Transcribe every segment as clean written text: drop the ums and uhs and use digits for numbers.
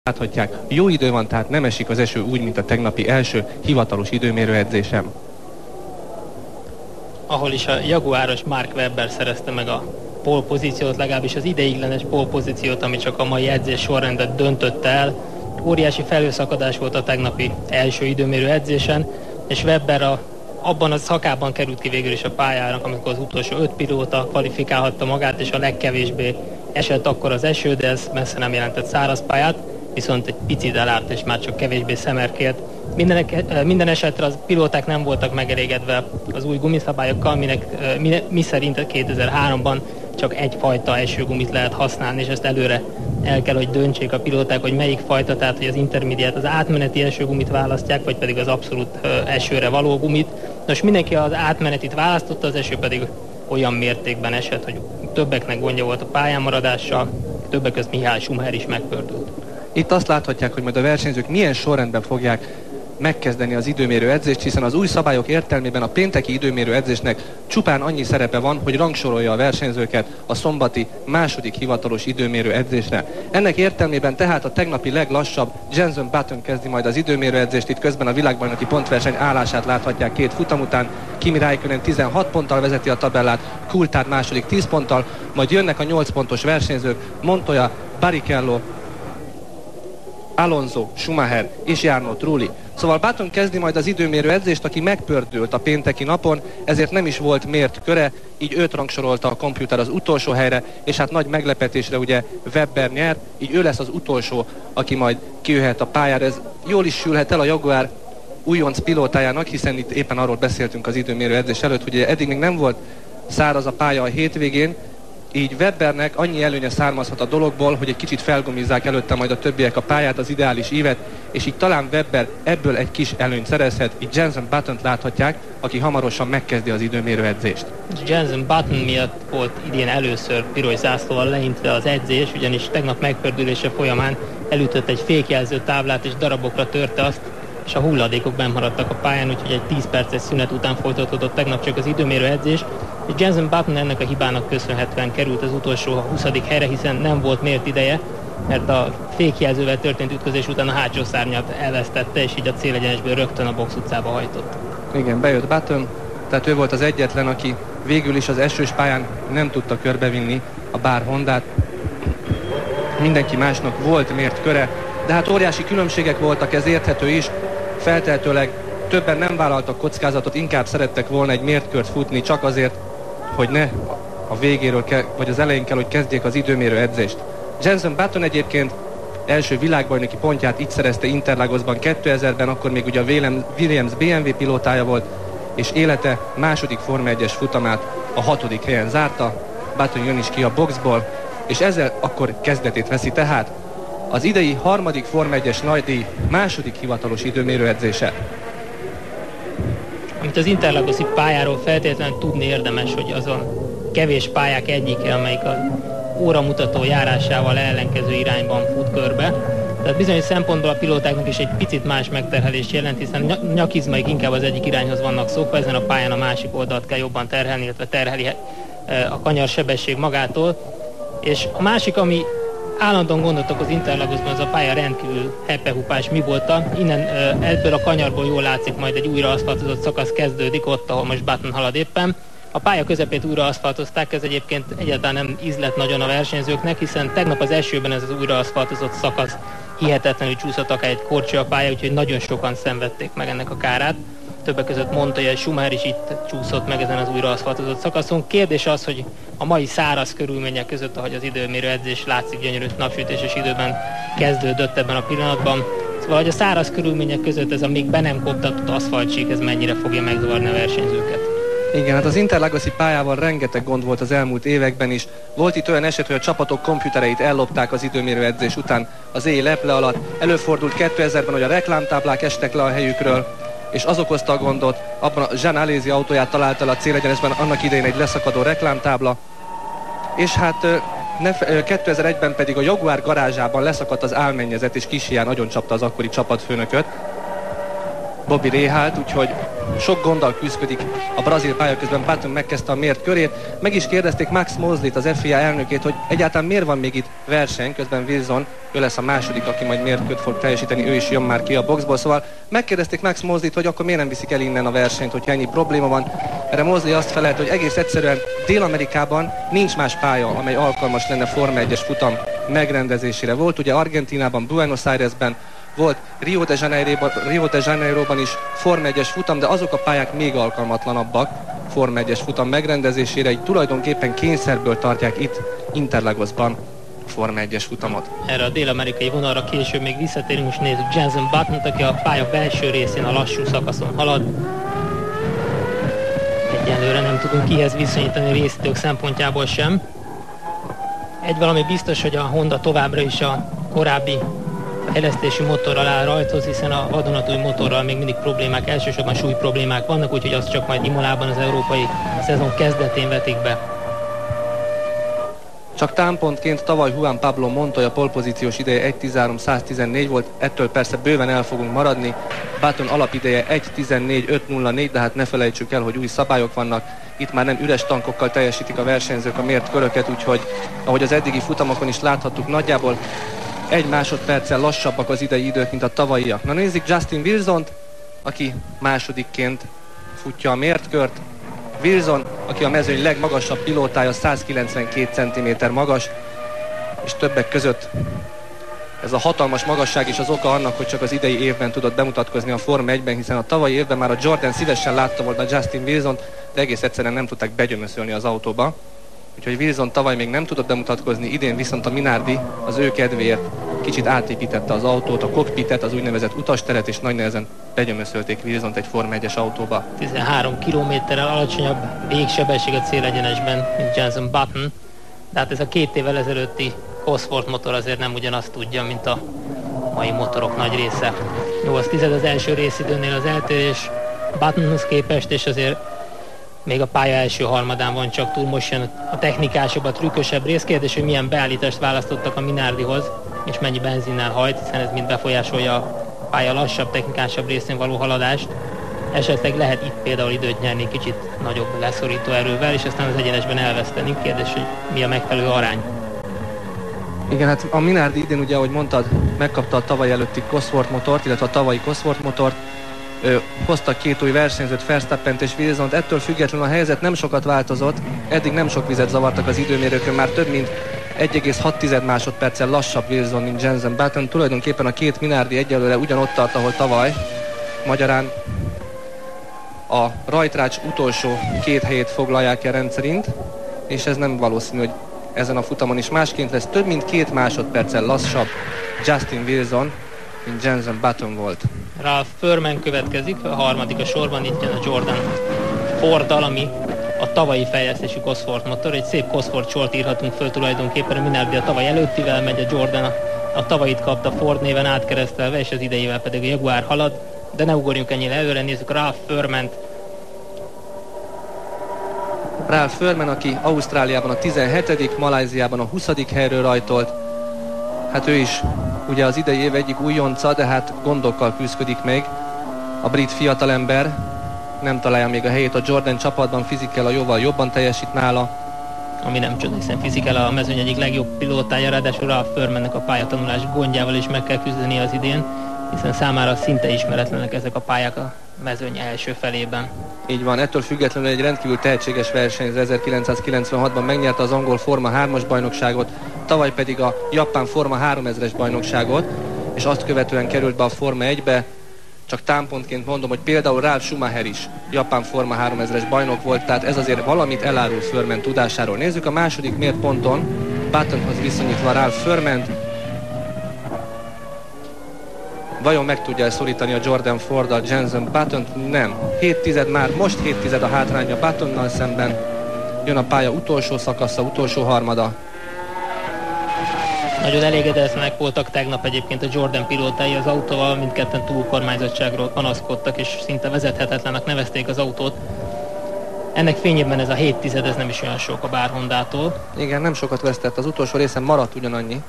Láthatják, jó idő van, tehát nem esik az eső úgy, mint a tegnapi első hivatalos időmérő edzésem. Ahol is a jaguáros Mark Webber szerezte meg a pole pozíciót, legalábbis az ideiglenes pole pozíciót, ami csak a mai edzés sorrendet döntötte el. Óriási felhőszakadás volt a tegnapi első időmérő edzésen, és Webber abban a szakában került ki végül is a pályának, amikor az utolsó 5 pilóta kvalifikálhatta magát, és a legkevésbé esett akkor az eső, de ez messze nem jelentett száraz pályát, viszont egy picit elárt, és már csak kevésbé szemerkélt. Minden esetre az pilóták nem voltak megelégedve az új gumiszabályokkal, mi szerint 2003-ban csak egyfajta esőgumit lehet használni, és ezt előre el kell, hogy döntsék a pilóták, hogy melyik fajta, tehát hogy az intermediate, az átmeneti esőgumit választják, vagy pedig az abszolút esőre való gumit. Nos, mindenki az átmenetit választotta, az eső pedig olyan mértékben esett, hogy többeknek gondja volt a pályán maradással, többek között Michael Schumacher is megpördült. Itt azt láthatják, hogy majd a versenyzők milyen sorrendben fogják megkezdeni az időmérő edzést, hiszen az új szabályok értelmében a pénteki időmérő edzésnek csupán annyi szerepe van, hogy rangsorolja a versenyzőket a szombati második hivatalos időmérő edzésre. Ennek értelmében tehát a tegnapi leglassabb Jenson Button kezdi majd az időmérő edzést, itt közben a világbajnoki pontverseny állását láthatják 2 futam után. Kimi Räikkönen 16 ponttal vezeti a tabellát, Coulthard második 10 ponttal, majd jönnek a 8 pontos versenyzők, Montoya, Barrichello, Alonso, Schumacher és Jarno Trulli. Szóval Button kezdi majd az időmérő edzést, aki megpördült a pénteki napon, ezért nem is volt mért köre, így őt rangsorolta a komputer az utolsó helyre, és hát nagy meglepetésre ugye Webber nyer, így ő lesz az utolsó, aki majd kijöhet a pályára. Ez jól is sülhet el a Jaguar újonc pilótájának, hiszen itt éppen arról beszéltünk az időmérő edzés előtt, hogy eddig még nem volt száraz a pálya a hétvégén, így Webbernek annyi előnye származhat a dologból, hogy egy kicsit felgumizzák előtte majd a többiek a pályát, az ideális ívet, és így talán Webber ebből egy kis előnyt szerezhet. Így Jenson Buttont láthatják, aki hamarosan megkezdi az időmérő edzést. Jenson Button miatt volt idén először piros zászlóval leintve az edzés, ugyanis tegnap megpördülése folyamán elütött egy fékjelző táblát, és darabokra törte azt, és a hulladékok bennmaradtak a pályán, úgyhogy egy 10 perces szünet után folytatódott tegnap csak az időmérő edzés. És Jenson Button ennek a hibának köszönhetően került az utolsó 20. helyre, hiszen nem volt mért ideje, mert a fékjelzővel történt ütközés után a hátsó szárnyat elvesztette, és így a célegyenesből rögtön a box utcába hajtott. Igen, bejött Button, tehát ő volt az egyetlen, aki végül is az esős pályán nem tudta körbevinni a bár Hondát. Mindenki másnak volt mért köre, de hát óriási különbségek voltak, ez érthető is. Feltehetőleg többen nem vállaltak kockázatot, inkább szerettek volna egy mért kört futni, csak azért, hogy ne a végéről vagy az elején kell, hogy kezdjék az időmérő edzést. Jenson Button egyébként első világbajnoki pontját itt szerezte Interlagosban 2000-ben, akkor még ugye a Williams BMW pilótája volt, és élete második Forma 1-es futamát a 6. helyen zárta. Button jön is ki a boxból, és ezzel akkor kezdetét veszi tehát az idei harmadik Forma 1-es nagydíj második hivatalos időmérő edzése. Amit az Interlagosi pályáról feltétlenül tudni érdemes, hogy azon kevés pályák egyike, amelyik a óramutató járásával ellenkező irányban fut körbe. Tehát bizonyos szempontból a pilótáknak is egy picit más megterhelést jelent, hiszen nyakizmaik inkább az egyik irányhoz vannak szokva, ezen a pályán a másik oldalt kell jobban terhelni, illetve terheli a kanyarsebesség magától. És a másik, ami állandóan gondot okoz Interlagosban, az a pálya rendkívül hepehupás mi volta. Innen ebből a kanyarból jól látszik, majd egy újra aszfaltozott szakasz kezdődik, ott, ahol most Button halad éppen. A pálya közepét újra aszfaltozták, ez egyébként egyáltalán nem ízlett nagyon a versenyzőknek, hiszen tegnap az esőben ez az újra aszfaltozott szakasz hihetetlenül csúszott akár egy korcső a pálya, úgyhogy nagyon sokan szenvedték meg ennek a kárát. Többek között Montoya és Schumacher is itt csúszott meg ezen az újra aszfaltozott szakaszon. Kérdés az, hogy a mai száraz körülmények között, ahogy az időmérő edzés látszik, gyönyörű napsütéses időben kezdődött ebben a pillanatban. Szóval, hogy a száraz körülmények között ez a még be nem koptatott aszfaltsík, ez mennyire fogja megzavarni a versenyzőket. Igen, hát az Interlagosi pályával rengeteg gond volt az elmúlt években is. Volt itt olyan eset, hogy a csapatok komputereit ellopták az időmérő edzés után az éj leple alatt. Előfordult 2000-ben, hogy a reklámtáblák estek le a helyükről, és az okozta a gondot, abban a Jean Alesi autóját talált el a célegyenesben annak idején egy leszakadó reklámtábla. És hát 2001-ben pedig a Jaguar garázsában leszakadt az álmennyezet, és kis hián nagyon csapta az akkori csapatfőnököt. Bobby Rahalt, úgyhogy sok gonddal küzdik a brazil pálya, közben Button megkezdte a mért körét. Meg is kérdezték Max Mosley-t, az FIA elnökét, hogy egyáltalán miért van még itt verseny, közben Wilson, ő lesz a második, aki majd mértkört fog teljesíteni, ő is jön már ki a boxból, szóval megkérdezték Max Mosley-t, hogy akkor miért nem viszik el innen a versenyt, hogyha ennyi probléma van. Erre Mosley azt felelt, hogy egész egyszerűen Dél-Amerikában nincs más pálya, amely alkalmas lenne Forma 1-es futam megrendezésére. Volt ugye Argentínában, Buenos Airesben, volt Rio de Janeiroban is Forma 1-es futam, de azok a pályák még alkalmatlanabbak Forma 1-es futam megrendezésére, így tulajdonképpen kényszerből tartják itt Interlagosban a Forma 1-es futamot. Erre a dél-amerikai vonalra később még visszatérünk, most nézzük Jenson Buttont, aki a pálya belső részén a lassú szakaszon halad. Egyelőre nem tudunk kihez viszonyítani részítők szempontjából sem. Egy valami biztos, hogy a Honda továbbra is a korábbi fejlesztési motorral áll rajthoz, hiszen a vadonatúj motorral még mindig problémák, elsősorban súly problémák vannak, úgyhogy azt csak majd Imolában az európai szezon kezdetén vetik be. Csak támpontként tavaly Juan Pablo Montoya polpozíciós ideje 1.13.114 volt, ettől persze bőven el fogunk maradni. Button alapideje 1.14.504, de hát ne felejtsük el, hogy új szabályok vannak. Itt már nem üres tankokkal teljesítik a versenyzők a mért köröket, úgyhogy ahogy az eddigi futamokon is láthattuk, nagyjából 1 másodperccel lassabbak az idei idők, mint a tavalyiak. Na nézzük Justin Wilsont, aki másodikként futja a mértkört. Wilson, aki a mezőny legmagasabb pilótája, 192 cm magas, és többek között ez a hatalmas magasság is az oka annak, hogy csak az idei évben tudott bemutatkozni a Forma 1-ben, hiszen a tavalyi évben már a Jordan szívesen látta volna Justin Wilsont, de egész egyszerűen nem tudták begyömöszölni az autóba. Úgyhogy Wilson tavaly még nem tudott bemutatkozni, idén viszont a Minardi az ő kedvéért kicsit átépítette az autót, a cockpitet, az úgynevezett utasteret, és nagy nehezen begyömöszölték Wilsont egy Forma 1-es autóba. 13 kilométerrel alacsonyabb végsebesség a célegyenesben, mint Jenson Button, de hát ez a 2 évvel ezelőtti Cosworth motor azért nem ugyanazt tudja, mint a mai motorok nagy része. 8/10 az első részidőnél az eltérés Buttonhoz képest, és azért még a pálya első harmadán van csak túl, most jön a technikásabb, a trükkösebb rész. Kérdés, hogy milyen beállítást választottak a Minardihoz, és mennyi benzinnel hajt, hiszen ez mind befolyásolja a pálya lassabb, technikásabb részén való haladást. Esetleg lehet itt például időt nyerni kicsit nagyobb leszorító erővel, és aztán az egyenesben elveszteni. Kérdés, hogy mi a megfelelő arány. Igen, hát a Minardi idén ugye, ahogy mondtad, megkapta a tavaly előtti Cosworth motort, illetve a tavalyi Cosworth motort. Hoztak 2 új versenyzőt, Verstappent és Wilsont, ettől függetlenül a helyzet nem sokat változott, eddig nem sok vizet zavartak az időmérőkön, már több mint 1,6 másodperccel lassabb Wilson, mint Jenson Button. Tulajdonképpen a 2 Minardi egyelőre ugyanott tart, ahol tavaly, magyarán a rajtrács utolsó 2 helyét foglalják el rendszerint, és ez nem valószínű, hogy ezen a futamon is másként lesz. Több mint 2 másodperccel lassabb Justin Wilson, mint Jenson Button volt. Ralph Furman következik, a harmadik a sorban, itt jön a Jordan Forddal, ami a tavalyi fejlesztési Cosworth motor. Egy szép Cosworth sort írhatunk föl tulajdonképpen, a Minardi a tavaly előttivel megy, a Jordan a tavalyit kapta Ford néven átkeresztelve, és az idejével pedig a Jaguar halad, de ne ugorjunk ennyire előre, nézzük Ralph Furmant. Ralph Furman, aki Ausztráliában a 17., Malajziában a 20. helyről rajtolt. Hát ő is ugye az idei év egyik újonca, de hát gondokkal küzdik még. A brit fiatalember nem találja még a helyét a Jordan csapatban, Fisichella jóval jobban teljesít nála. Ami nem csoda, hiszen Fisichella a mezőny egyik legjobb pilótája, ráadásul Ralph Furmannek a pályatanulás gondjával is meg kell küzdeni az idén, hiszen számára szinte ismeretlenek ezek a pályák a mezőny első felében. Így van, ettől függetlenül egy rendkívül tehetséges versenyző, 1996-ban megnyerte az angol Forma 3-as bajnokságot, tavaly pedig a japán Forma 3000-es bajnokságot, és azt követően került be a Forma 1-be. Csak támpontként mondom, hogy például Ralf Schumacher is japán Forma 3000-es bajnok volt, tehát ez azért valamit elárul Furman tudásáról. Nézzük a második mért ponton, Buttonhoz viszonyítva Ralph Furmant. Vajon meg tudja szorítani a Jordan Forddal Jenson Buttont? Nem. 7/10 már, most 7/10 a hátránya Buttonnal szemben. Jön a pálya utolsó szakasza, utolsó harmada. Nagyon elégedetlenek voltak tegnap egyébként a Jordan pilótái az autóval, mindketten túlkormányzottságról panaszkodtak, és szinte vezethetetlennek nevezték az autót. Ennek fényében ez a 7/10 ez nem is olyan sok a bár Hondától. Igen, nem sokat vesztett, az utolsó részen maradt ugyanannyi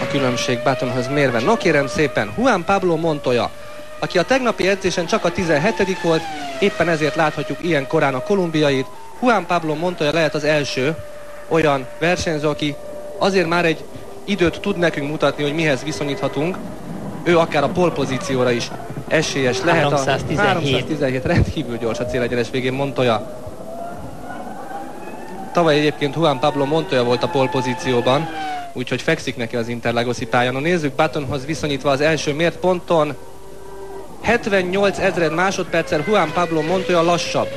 a különbség Buttonhoz mérve. No kérem szépen, Juan Pablo Montoya, aki a tegnapi edzésen csak a 17. volt, éppen ezért láthatjuk ilyen korán a kolumbiait. Juan Pablo Montoya lehet az első olyan versenyző, aki azért már egy időt tud nekünk mutatni, hogy mihez viszonyíthatunk. Ő akár a pole pozícióra is esélyes lehet. 317 rendkívül gyors a célegyenes végén Montoya. Tavaly egyébként Juan Pablo Montoya volt a pole pozícióban, úgyhogy fekszik neki az Interlagoszi pályán. Nézzük Buttonhoz viszonyítva az első mért ponton. 78 000 másodperccel Juan Pablo Montoya lassabb.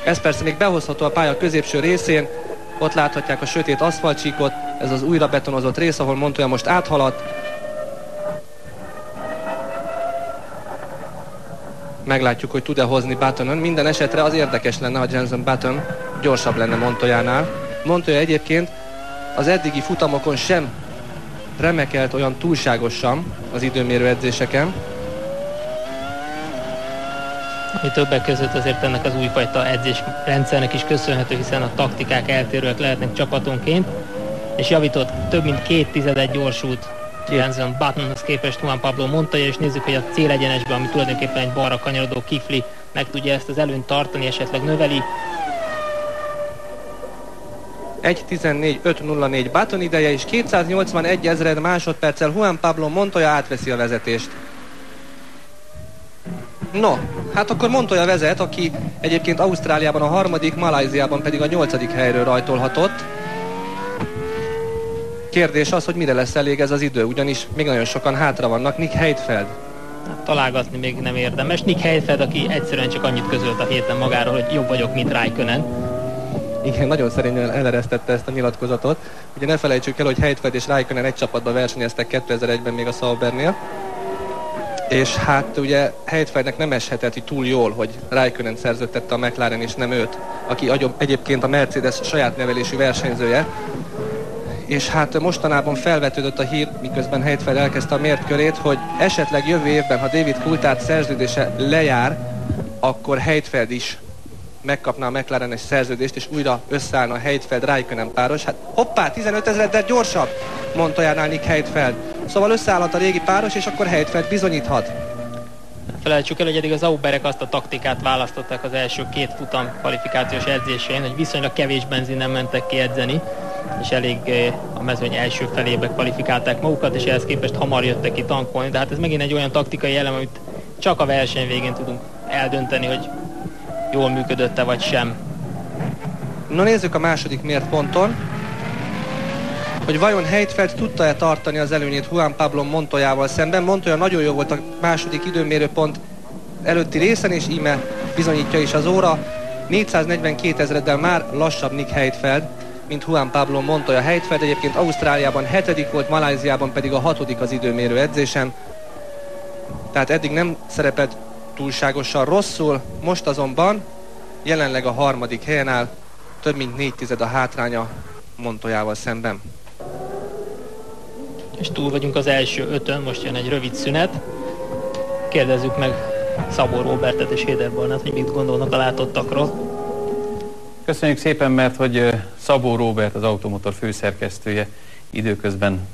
Ez persze még behozható a pálya középső részén. Ott láthatják a sötét aszfaltcsíkot, ez az újra betonozott rész, ahol Montoya most áthaladt. Meglátjuk, hogy tud-e hozni Buttonon. Minden esetre az érdekes lenne, ha Jenson Button gyorsabb lenne Montoyánál. Montoya egyébként az eddigi futamokon sem remekelt olyan túlságosan az időmérő edzéseken. Ami többek között azért ennek az újfajta edzésrendszernek is köszönhető, hiszen a taktikák eltérőek lehetnek csapatonként, és javított több mint 2/10 gyorsult Jenson Buttonhoz képest Juan Pablo Montoya, és nézzük, hogy a célegyenesben, ami tulajdonképpen egy balra kanyarodó kifli, meg tudja ezt az előnyt tartani, esetleg növeli. 1:14.504 Button ideje, és 281 000 másodperccel Juan Pablo Montoya átveszi a vezetést. No, hát akkor Montoya vezet, aki egyébként Ausztráliában a 3., Malajziában pedig a 8. helyről rajtolhatott. Kérdés az, hogy mire lesz elég ez az idő, ugyanis még nagyon sokan hátra vannak. Nick Heidfeld. Hát, találgatni még nem érdemes. Nick Heidfeld, aki egyszerűen csak annyit közölt a héten magáról, hogy jobb vagyok, mint Räikkönen. Igen, nagyon szerényen eleresztette ezt a nyilatkozatot. Ugye ne felejtsük el, hogy Heidfeld és Räikkönen egy csapatban versenyeztek 2001-ben még a Saubernél. És hát ugye Heidfeldnek nem eshetett túl jól, hogy Räikkönen szerződtette a McLaren és nem őt, aki egyébként a Mercedes saját nevelésű versenyzője. És hát mostanában felvetődött a hír, miközben Heidfeld elkezdte a mért körét, hogy esetleg jövő évben, ha David Coulthard szerződése lejár, akkor Heidfeld is megkapná a McLaren-es szerződést, és újra összeállna a Heidfeld-Räikkönen páros. Hát hoppá, 15 000 gyorsabb Montoyánál Nick Heidfeld. Szóval összeállhat a régi páros, és akkor Heidfeld bizonyíthat. Felejtsük el, hogy eddig az Sauberek azt a taktikát választották az első 2 futam kvalifikációs edzésén, hogy viszonylag kevés benzinen mentek ki edzeni, és elég a mezőny első felébe kvalifikálták magukat, és ehhez képest hamar jöttek ki tankolni. De hát ez megint egy olyan taktikai elem, amit csak a verseny végén tudunk eldönteni, hogy jól működött-e vagy sem. Na nézzük a második mért ponton, hogy vajon Heidfeld tudta-e tartani az előnyét Juan Pablo Montoyával szemben. Montoya nagyon jó volt a második időmérőpont előtti részen, és íme bizonyítja is az óra. 442 000-del már lassabb Nick Heidfeld, mint Juan Pablo Montoya. Heidfeld egyébként Ausztráliában 7. volt, Malajziában pedig a 6. az időmérő edzésen. Tehát eddig nem szerepelt túlságosan rosszul, most azonban jelenleg a 3. helyen áll, több mint 4/10 a hátránya Montoyával szemben. És túl vagyunk az első 5-ön, most jön egy rövid szünet. Kérdezzük meg Szabó Róbertet és Héder Barnát, hogy mit gondolnak a látottakról. Köszönjük szépen, mert hogy Szabó Róbert, az Automotor főszerkesztője időközben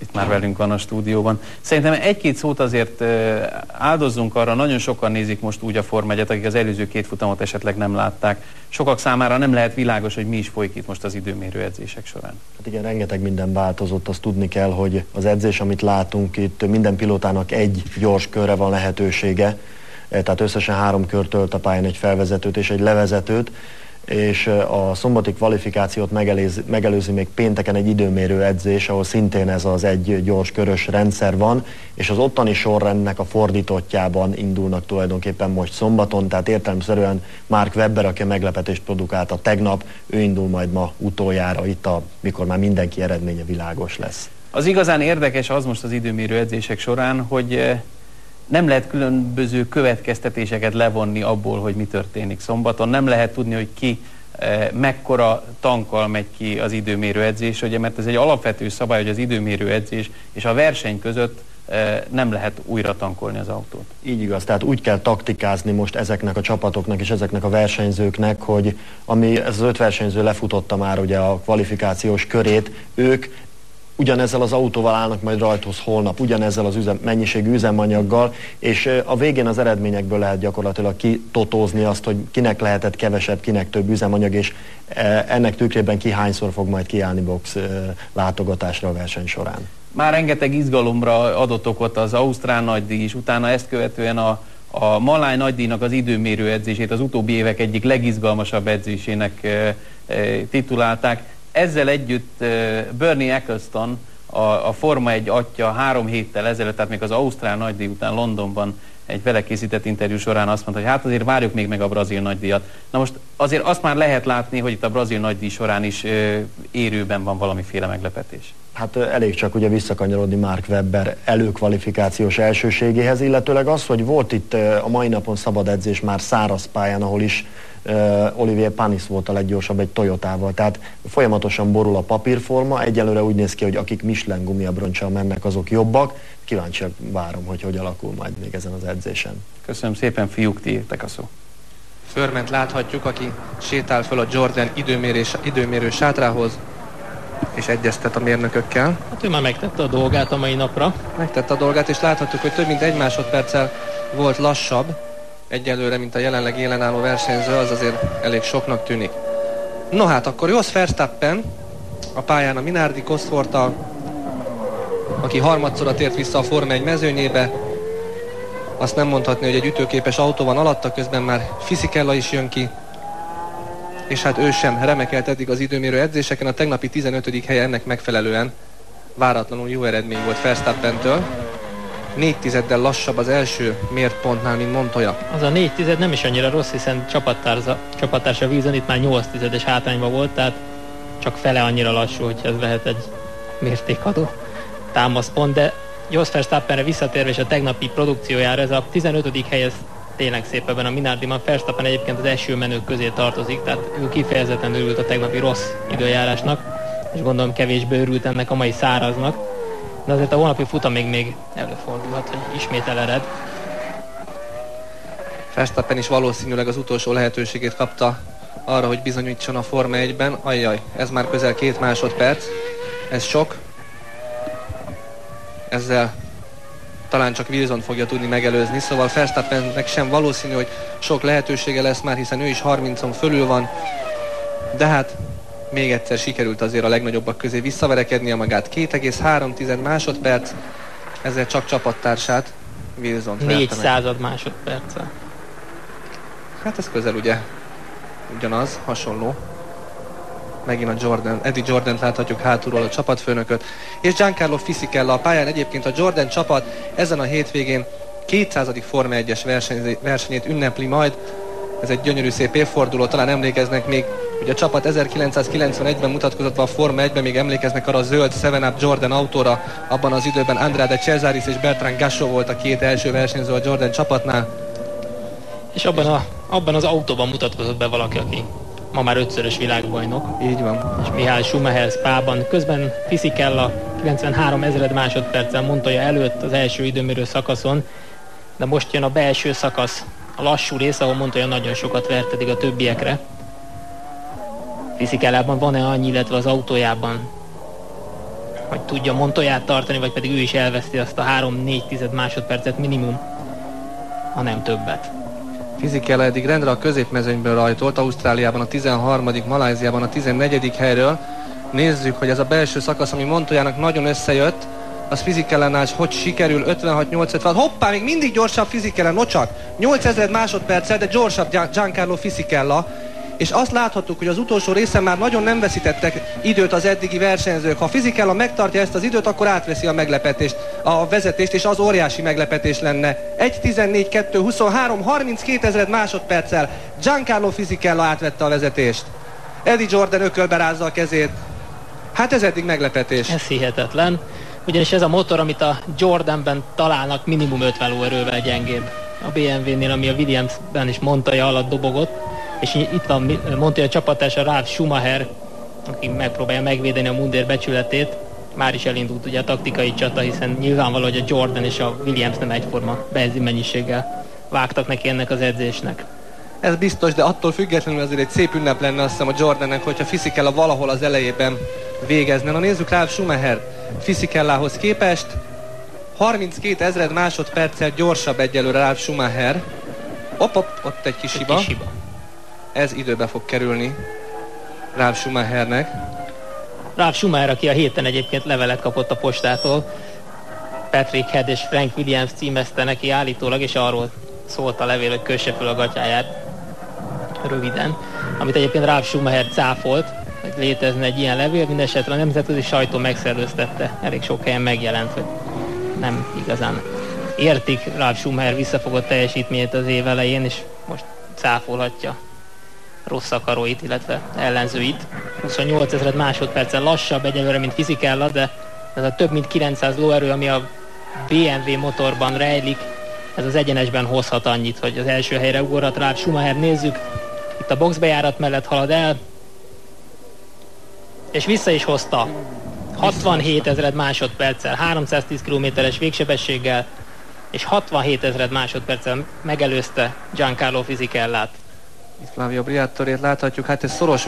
itt már velünk van a stúdióban. Szerintem egy-két szót azért áldozzunk arra, nagyon sokan nézik most úgy a Forma 1-et, akik az előző 2 futamot esetleg nem látták. Sokak számára nem lehet világos, hogy mi is folyik itt most az időmérő edzések során. Hát igen, rengeteg minden változott, azt tudni kell, hogy az edzés, amit látunk itt, minden pilótának egy gyors körre van lehetősége, tehát összesen 3 kört tölt a pályán, egy felvezetőt és egy levezetőt, és a szombati kvalifikációt megelőzi még pénteken egy időmérő edzés, ahol szintén ez az egy gyors körös rendszer van, és az ottani sorrendnek a fordítottjában indulnak tulajdonképpen most szombaton, tehát értelemszerűen Mark Webber, aki a meglepetést produkálta tegnap, ő indul majd ma utoljára itt, mikor már mindenki eredménye világos lesz. Az igazán érdekes az most az időmérő edzések során, hogy nem lehet különböző következtetéseket levonni abból, hogy mi történik szombaton. Nem lehet tudni, hogy ki mekkora tankkal megy ki az időmérő edzés, ugye, mert ez egy alapvető szabály, hogy az időmérő edzés és a verseny között nem lehet újra tankolni az autót. Így igaz, tehát úgy kell taktikázni most ezeknek a csapatoknak és ezeknek a versenyzőknek, hogy ami ez az 5 versenyző lefutotta már ugye a kvalifikációs körét, ők ugyanezzel az autóval állnak majd rajthoz holnap, ugyanezzel az mennyiségű üzemanyaggal, és a végén az eredményekből lehet gyakorlatilag kitotózni azt, hogy kinek lehetett kevesebb, kinek több üzemanyag, és ennek tükrében ki hányszor fog majd kiállni box látogatásra a verseny során. Már rengeteg izgalomra adott okot az ausztrál nagydíj is, utána ezt követően a Maláj nagydíjnak az időmérő edzését az utóbbi évek egyik legizgalmasabb edzésének titulálták. Ezzel együtt Bernie Ecclestone, a Forma 1 atya 3 héttel ezelőtt, tehát még az ausztrál nagydíj után Londonban egy vele készített interjú során azt mondta, hogy hát azért várjuk még meg a brazil nagydíjat. Na most azért azt már lehet látni, hogy itt a brazil nagydíj során is érőben van valamiféle meglepetés. Hát elég csak ugye visszakanyarodni Mark Webber előkvalifikációs elsőségéhez, illetőleg az, hogy volt itt a mai napon szabad edzés már száraz pályán, ahol is Olivier Panis volt a leggyorsabb egy Toyotával, tehát folyamatosan borul a papírforma, egyelőre úgy néz ki, hogy akik Michelin gumiabroncsal mennek, azok jobbak. Kíváncsiak várom, hogy alakul majd még ezen az edzésen. Köszönöm szépen, fiúk, tiétek a szó. Förment láthatjuk, aki sétál föl a Jordan időmérő sátrához, és egyeztet a mérnökökkel. Hát ő már megtette a dolgát a mai napra. Megtette a dolgát, és láthatjuk, hogy több mint 1 másodperccel volt lassabb egyelőre, mint a jelenleg élen álló versenyző, az azért elég soknak tűnik. No hát, akkor Jos Verstappen a pályán a Minardi Cosworttal, aki harmadszorra tért vissza a Forma 1 mezőnyébe. Azt nem mondhatni, hogy egy ütőképes autó van alatta, közben már Fisichella is jön ki, és hát ő sem remekelt eddig az időmérő edzéseken, a tegnapi 15. helye ennek megfelelően váratlanul jó eredmény volt Verstappentől. 4/10-del lassabb az első mért pontnál, mint Montoya. Az a 4/10 nem is annyira rossz, hiszen csapattársa Wilson itt már 8/10-es hátrányban volt, tehát csak fele annyira lassú, hogy ez lehet egy mértékadó támaszpont, de Jos Verstappenre visszatérve és a tegnapi produkciójára, ez a 15. hely, ez tényleg szép ebben a Minardiban. Verstappen egyébként az első menők közé tartozik, tehát ő kifejezetten örült a tegnapi rossz időjárásnak, és gondolom kevésbé örült ennek a mai száraznak, de azért a holnapi futam még előfordulhat, hogy ismét elered. Verstappen is valószínűleg az utolsó lehetőségét kapta arra, hogy bizonyítson a Forma 1-ben. Ajjaj, ez már közel 2 másodperc, ez sok. Ezzel talán csak Wilson fogja tudni megelőzni, szóval Verstappennek sem valószínű, hogy sok lehetősége lesz már, hiszen ő is 30-on fölül van, de hát még egyszer sikerült azért a legnagyobbak közé visszaverekednie magát. 2,3 másodperc, ezzel csak csapattársát, Wilson 400 másodperccel. Hát ez közel ugye ugyanaz, hasonló. Megint Eddie Jordan láthatjuk hátulról, a csapatfőnököt, és Giancarlo Fisichella a pályán. Egyébként a Jordan csapat ezen a hétvégén 200. Forma 1-es versenyét ünnepli majd. Ez egy gyönyörű szép évforduló, talán emlékeznek még, hogy a csapat 1991-ben mutatkozott be a Forma 1-ben, még emlékeznek arra a zöld 7-Up Jordan autóra. Abban az időben Andrade Cesaris és Bertrand Gachot volt a 2 első versenyző a Jordan csapatnál. És abban az autóban mutatkozott be valaki, aki ma már 5-szörös világbajnok. Így van. És Mihály Schumacher Spában. Közben Fisichella 93 000 másodperccel Montoya előtt az első időmérő szakaszon, de most jön a belső szakasz, a lassú rész, ahol Montoya nagyon sokat vert eddig a többiekre. Fisichellában van-e annyi, illetve az autójában, hogy tudja Montoyát tartani, vagy pedig ő is elveszti azt a 3-4 másodpercet minimum, ha nem többet. Fisichella eddig rendre a középmezőnyből rajtolt, Ausztráliában a 13., Malajziában a 14. helyről. Nézzük, hogy ez a belső szakasz, ami Montoyának nagyon összejött, az Fisichellánál hogy sikerül, 56-856. Hoppá, még mindig gyorsabb Fisichella, nocsak! 8000 másodperccel, de gyorsabb Giancarlo Fisichella. És azt láthattuk, hogy az utolsó részen már nagyon nem veszítettek időt az eddigi versenyzők. Ha Fisichella megtartja ezt az időt, akkor átveszi a vezetést, és az óriási meglepetés lenne. 1.14.2.23, 32 000 másodperccel Giancarlo Fisichella átvette a vezetést. Eddie Jordan ökölbe rázza a kezét. Hát ez eddig meglepetés. Ez hihetetlen, ugyanis ez a motor, amit a Jordanben találnak, minimum 50 lóerővel gyengébb. A BMW-nél, ami a Williamsben is Montoya alatt dobogott, és itt van Montoya csapattársa Ralf Schumacher, aki megpróbálja megvédeni a mundér becsületét. Már is elindult ugye a taktikai csata, hiszen nyilvánvaló, hogy a Jordan és a Williams nem egyforma benzinmennyiséggel vágtak neki ennek az edzésnek. Ez biztos, de attól függetlenül azért egy szép ünnep lenne, azt hiszem, a Jordannek, hogyha Fisichella valahol az elejében végezne. Na nézzük, Ralf Schumacher Fisicellához képest. 32 ezred másodperccel gyorsabb egyelőre Ralf Schumacher. Ott egy kis hiba. Ez időbe fog kerülni Ralf Schumachernek. Ralf Schumacher, aki a héten egyébként levelet kapott a postától, Patrick Head és Frank Williams címezte neki állítólag, és arról szólt a levél, hogy kösse fel a gatyáját röviden, amit egyébként Ralf Schumacher cáfolt, hogy létezne egy ilyen levél, mindesetre a nemzetközi sajtó megszellőztette, elég sok helyen megjelent, hogy nem igazán értik Ralf Schumacher visszafogott teljesítményét az év elején, és most cáfolhatja rossz akaróit, illetve ellenzőit. 28 ezred másodperccel lassabb egyelőre, mint Fisichella, de ez a több mint 900 lóerő, ami a BMW motorban rejlik, ez az egyenesben hozhat annyit, hogy az első helyre ugorhat Ralf Schumacher. Nézzük, itt a boxbejárat mellett halad el, és vissza is hozta 67 ezred másodperccel, 310 km-es végsebességgel, és 67 ezred másodperccel megelőzte Giancarlo Fisichellát. Itt Flavio Briatorét láthatjuk, hát ez szoros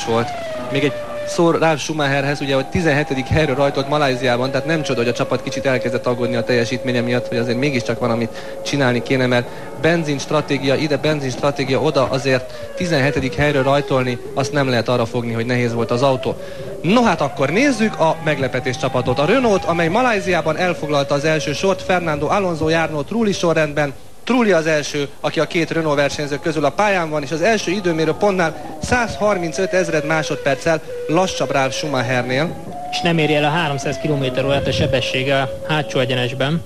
volt. Még egy szó Ralf Schumacherhez, ugye, hogy 17. helyről rajtolt Malajziában, tehát nem csoda, hogy a csapat kicsit elkezdett aggódni a teljesítménye miatt, hogy azért mégiscsak van, amit csinálni kéne, mert benzinstratégia ide, benzinstratégia oda, azért 17. helyről rajtolni, azt nem lehet arra fogni, hogy nehéz volt az autó. No hát akkor nézzük a meglepetés csapatot. A Renault, amely Malajziában elfoglalta az első sort, Fernando Alonso, Jarno Trulli sorrendben. Trulli az első, aki a két Renault versenyző közül a pályán van, és az első időmérő pontnál 135 ezred másodperccel lassabb Ralf Schumachernél. És nem éri el a 300 km/h a sebessége a hátsó egyenesben.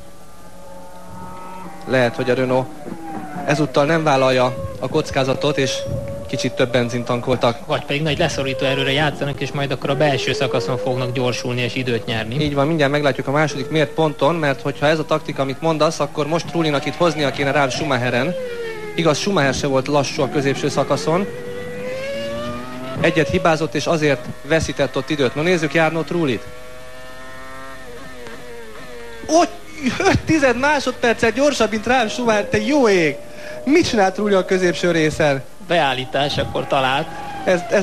Lehet, hogy a Renault ezúttal nem vállalja a kockázatot, és kicsit több benzint tankoltak. Vagy pedig nagy leszorító erőre játszanak, és majd akkor a belső szakaszon fognak gyorsulni és időt nyerni. Így van, mindjárt meglátjuk a második mért ponton, mert hogyha ez a taktika, amit mondasz, akkor most Trullinak itt hoznia kéne Ralf Schumacheren. Igaz, Schumacher se volt lassú a középső szakaszon. Egyet hibázott, és azért veszített ott időt. No nézzük Jarno Trullit. 5 másodperccel gyorsabb, mint Ralf Schumacher, te jó ég! Mit csinált Trulli a középső részen? Beállítás, akkor talált.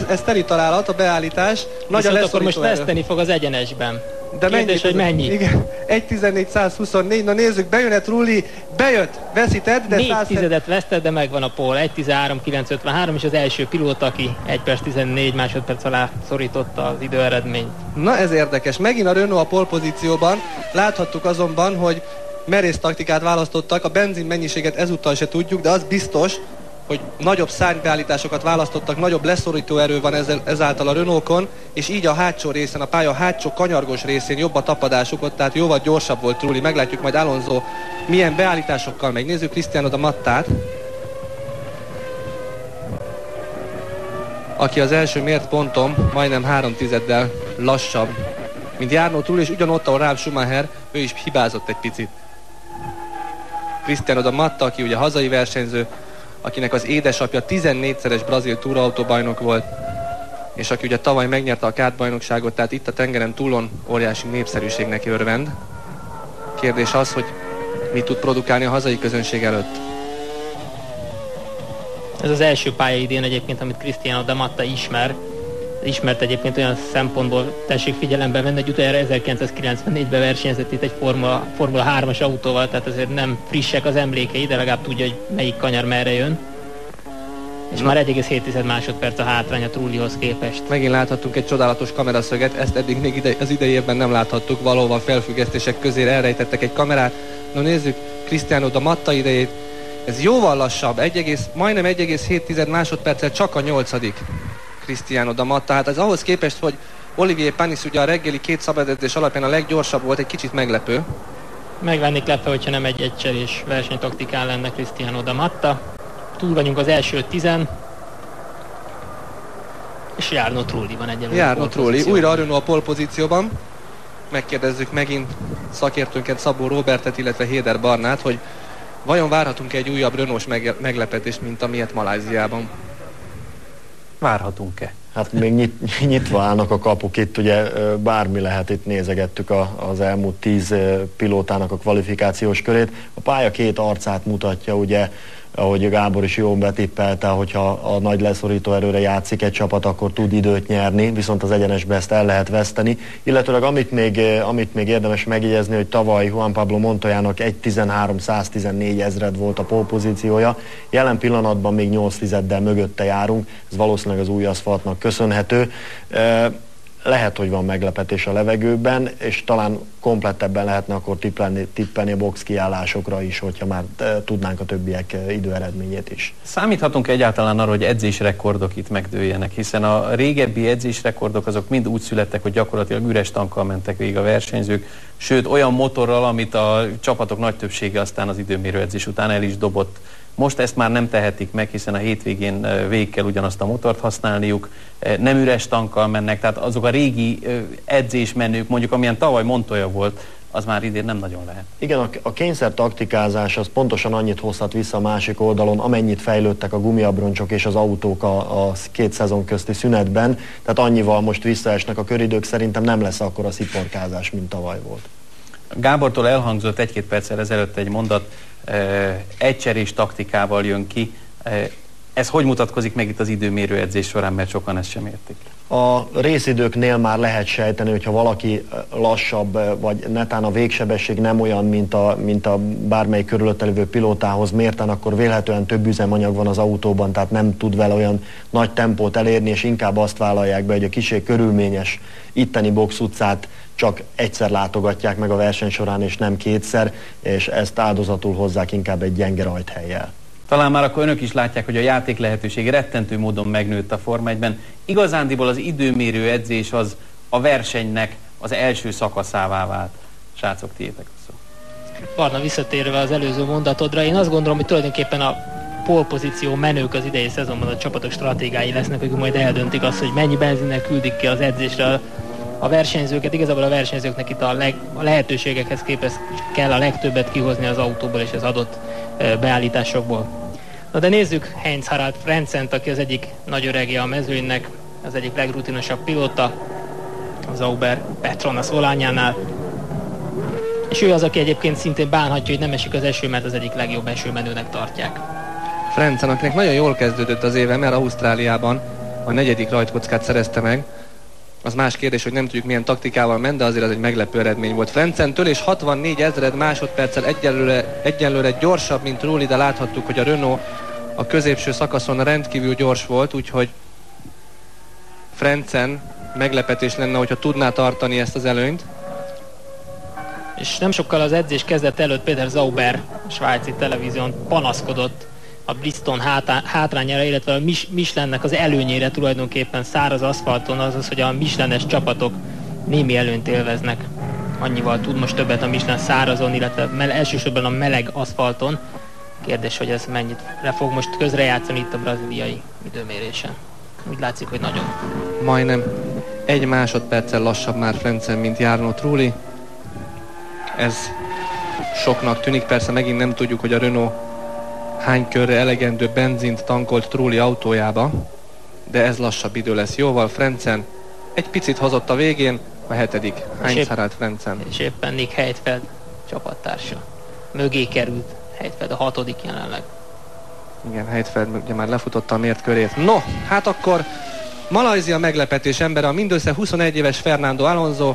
Ez teli találat, a beállítás. Nagy a akkor most veszteni fog az egyenesben. De kérdés, hogy mennyi? Igen, 1.14.124, na nézzük, bejön-e Trulli? Bejött, veszített, de 4 tizedet vesztett, de megvan a pole, 1.13.953, és az első pilóta, aki 1 perc 14 másodperc alá szorította az időeredményt. Na ez érdekes, megint a Renault a pole pozícióban, láthattuk azonban, hogy merész taktikát választottak, a benzin mennyiséget ezúttal se tudjuk, de az biztos, hogy nagyobb szárnybeállításokat választottak, nagyobb leszorító erő van ezáltal a Renaultkon, és így a hátsó részen, a pálya hátsó kanyargós részén jobb a tapadásuk, tehát jóval gyorsabb volt Trulli. Meglátjuk majd Alonso milyen beállításokkal megy. Nézzük Cristiano da Mattát, aki az első mért ponton majdnem 3 tizeddel lassabb, mint Jarno Trulli, és ugyanott, ahol Ralf Schumacher, ő is hibázott egy picit. Cristiano da Matta, aki ugye hazai versenyző, akinek az édesapja 14-szeres brazil túrautóbajnok volt, és aki ugye tavaly megnyerte a kártbajnokságot, tehát itt a tengeren túlon óriási népszerűségnek örvend. Kérdés az, hogy mit tud produkálni a hazai közönség előtt. Ez az első pálya idén egyébként, amit Cristiano da Matta ismert egyébként olyan szempontból, tessék figyelembe venni, hogy utoljára 1994-ben versenyzett itt egy Formula 3-as autóval, tehát azért nem frissek az emlékei, de legalább tudja, hogy melyik kanyar merre jön. És már 1,7 másodperc a hátrány a Trullihoz képest. Megint láthattunk egy csodálatos kameraszöget, ezt eddig még az idei évben nem láthattuk, valóban felfüggesztések közé elrejtettek egy kamerát. No nézzük Cristiano da Matta idejét, ez jóval lassabb, majdnem 1,7 másodperccel csak a 8. Cristiano da Matta. Hát ez ahhoz képest, hogy Olivier Panis ugye a reggeli 2 szabadedzés alapján a leggyorsabb volt, egy kicsit meglepő. Meg lennék lepve, hogyha nem egy egycserés versenytaktikán lenne Cristiano da Matta. Túl vagyunk az első 10, és Jarno Trulli van egyelőre. Jarno Trulli, újra a Renault a pole pozícióban. Megkérdezzük megint szakértőnket, Szabó Robertet, illetve Héder Barnát, hogy vajon várhatunk egy újabb Renault-s meglepetést, mint amilyet Malajziában? Várhatunk-e? Hát még nyitva állnak a kapuk itt, ugye bármi lehet, itt nézegettük az elmúlt 10 pilótának a kvalifikációs körét. A pálya két arcát mutatja, ugye ahogy Gábor is jól betippelte, hogyha a nagy leszorító erőre játszik egy csapat, akkor tud időt nyerni, viszont az egyenesbe ezt el lehet veszteni. Illetőleg amit még érdemes megjegyezni, hogy tavaly Juan Pablo Montoyának 1.13.114 ezred volt a pole-pozíciója, jelen pillanatban még 8 tizeddel mögötte járunk, ez valószínűleg az új aszfaltnak köszönhető. Lehet, hogy van meglepetés a levegőben, és talán komplettebben lehetne akkor tippelni a box kiállásokra is, hogyha már tudnánk a többiek időeredményét is. Számíthatunk egyáltalán arra, hogy edzésrekordok itt megdőljenek, hiszen a régebbi edzésrekordok azok mind úgy születtek, hogy gyakorlatilag üres tankkal mentek végig a versenyzők, sőt olyan motorral, amit a csapatok nagy többsége aztán az időmérő edzés után el is dobott. Most ezt már nem tehetik meg, hiszen a hétvégén végig kell ugyanazt a motort használniuk, nem üres tankkal mennek, tehát azok a régi edzésmenők, mondjuk amilyen tavaly Montoya volt, az már idén nem nagyon lehet. Igen, a kényszer taktikázás az pontosan annyit hozhat vissza a másik oldalon, amennyit fejlődtek a gumiabroncsok és az autók a két szezon közti szünetben, tehát annyival most visszaesnek a köridők, szerintem nem lesz akkor a sziporkázás, mint tavaly volt. Gábortól elhangzott egy-két perccel ezelőtt egy mondat, egycserés taktikával jön ki. Ez hogy mutatkozik meg itt az időmérő edzés során, mert sokan ezt sem értik? A részidőknél már lehet sejteni, hogyha valaki lassabb, vagy netán a végsebesség nem olyan, mint a bármely körülötte lévő pilótához mérten, akkor vélhetően több üzemanyag van az autóban, tehát nem tud vele olyan nagy tempót elérni, és inkább azt vállalják be, hogy a kicsi körülményes itteni box utcát csak egyszer látogatják meg a verseny során, és nem kétszer, és ezt áldozatul hozzák inkább egy gyenge rajthelyjel. Talán már akkor önök is látják, hogy a játék lehetőség rettentő módon megnőtt a Forma 1-ben. Igazándiból az időmérő edzés az a versenynek az első szakaszává vált. Srácok, tiétek a szó. Barna, visszatérve az előző mondatodra, én azt gondolom, hogy tulajdonképpen a pole-pozíció menők az idei szezonban a csapatok stratégái lesznek, akik majd eldöntik azt, hogy mennyi benzinnel küldik ki az edzésre a versenyzőket. Igazából a versenyzőknek itt a lehetőségekhez képest kell a legtöbbet kihozni az autóból és az adott beállításokból. Na de nézzük Heinz-Harald Frentzent, aki az egyik nagy öregje a mezőnynek, az egyik legrutinosabb pilóta, az Sauber Petronas volánjánál. És ő az, aki egyébként szintén bánhatja, hogy nem esik az eső, mert az egyik legjobb esőmenőnek tartják. Frentzen, akinek nagyon jól kezdődött az éve, mert Ausztráliában a 4. rajtkockát szerezte meg. Az más kérdés, hogy nem tudjuk milyen taktikával ment, de azért az egy meglepő eredmény volt Frentzentől, és 64 ezred másodperccel egyelőre gyorsabb, mint Trulli, de láthattuk, hogy a Renault a középső szakaszon rendkívül gyors volt, úgyhogy Frentzen meglepetés lenne, hogyha tudná tartani ezt az előnyt. És nem sokkal az edzés kezdet előtt Peter Sauber, a svájci televízión panaszkodott a Bridgestone hátrányára, illetve a Michelinnek az előnyére tulajdonképpen száraz aszfalton, azaz, hogy a Michelines csapatok némi előnyt élveznek. Annyival tud most többet a Michelin szárazon, illetve elsősorban a meleg aszfalton. Kérdés, hogy ez mennyire fog most közrejátszani itt a braziliai időmérésen. Úgy látszik, hogy nagyon. Majdnem 1 másodperccel lassabb már Frentzen, mint Jarno Trulli. Ez soknak tűnik, persze megint nem tudjuk, hogy a Renault hány körre elegendő benzint tankolt Trulli autójába, de ez lassabb idő lesz jóval. Frentzen egy picit hozott a végén, a 7. Heinz-Harald Frentzen. És éppen Nick Heidfeld csapattársa. Mögé került Heidfeld, a 6. jelenleg. Igen, Heidfeld ugye már lefutotta a mért körét. No, hát akkor Malajzia meglepetés embere, a mindössze 21 éves Fernando Alonso,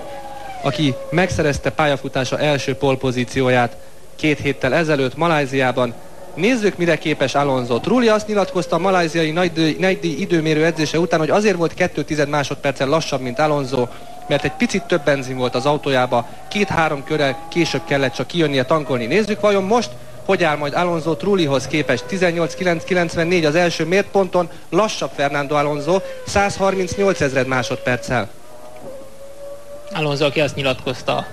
aki megszerezte pályafutása első pole-pozícióját 2 héttel ezelőtt Malajziában. Nézzük, mire képes Alonso. Trulli azt nyilatkozta a malajziai nagydíj időmérő edzése után, hogy azért volt 2,1 másodperccel lassabb, mint Alonso, mert egy picit több benzin volt az autójába, 2-3 körrel később kellett csak kijönnie tankolni. Nézzük, vajon most hogy áll majd Alonso Trullihoz képest. 18.994 az első mértponton, lassabb Fernando Alonso 138 ezred másodperccel. Alonso, aki azt nyilatkozta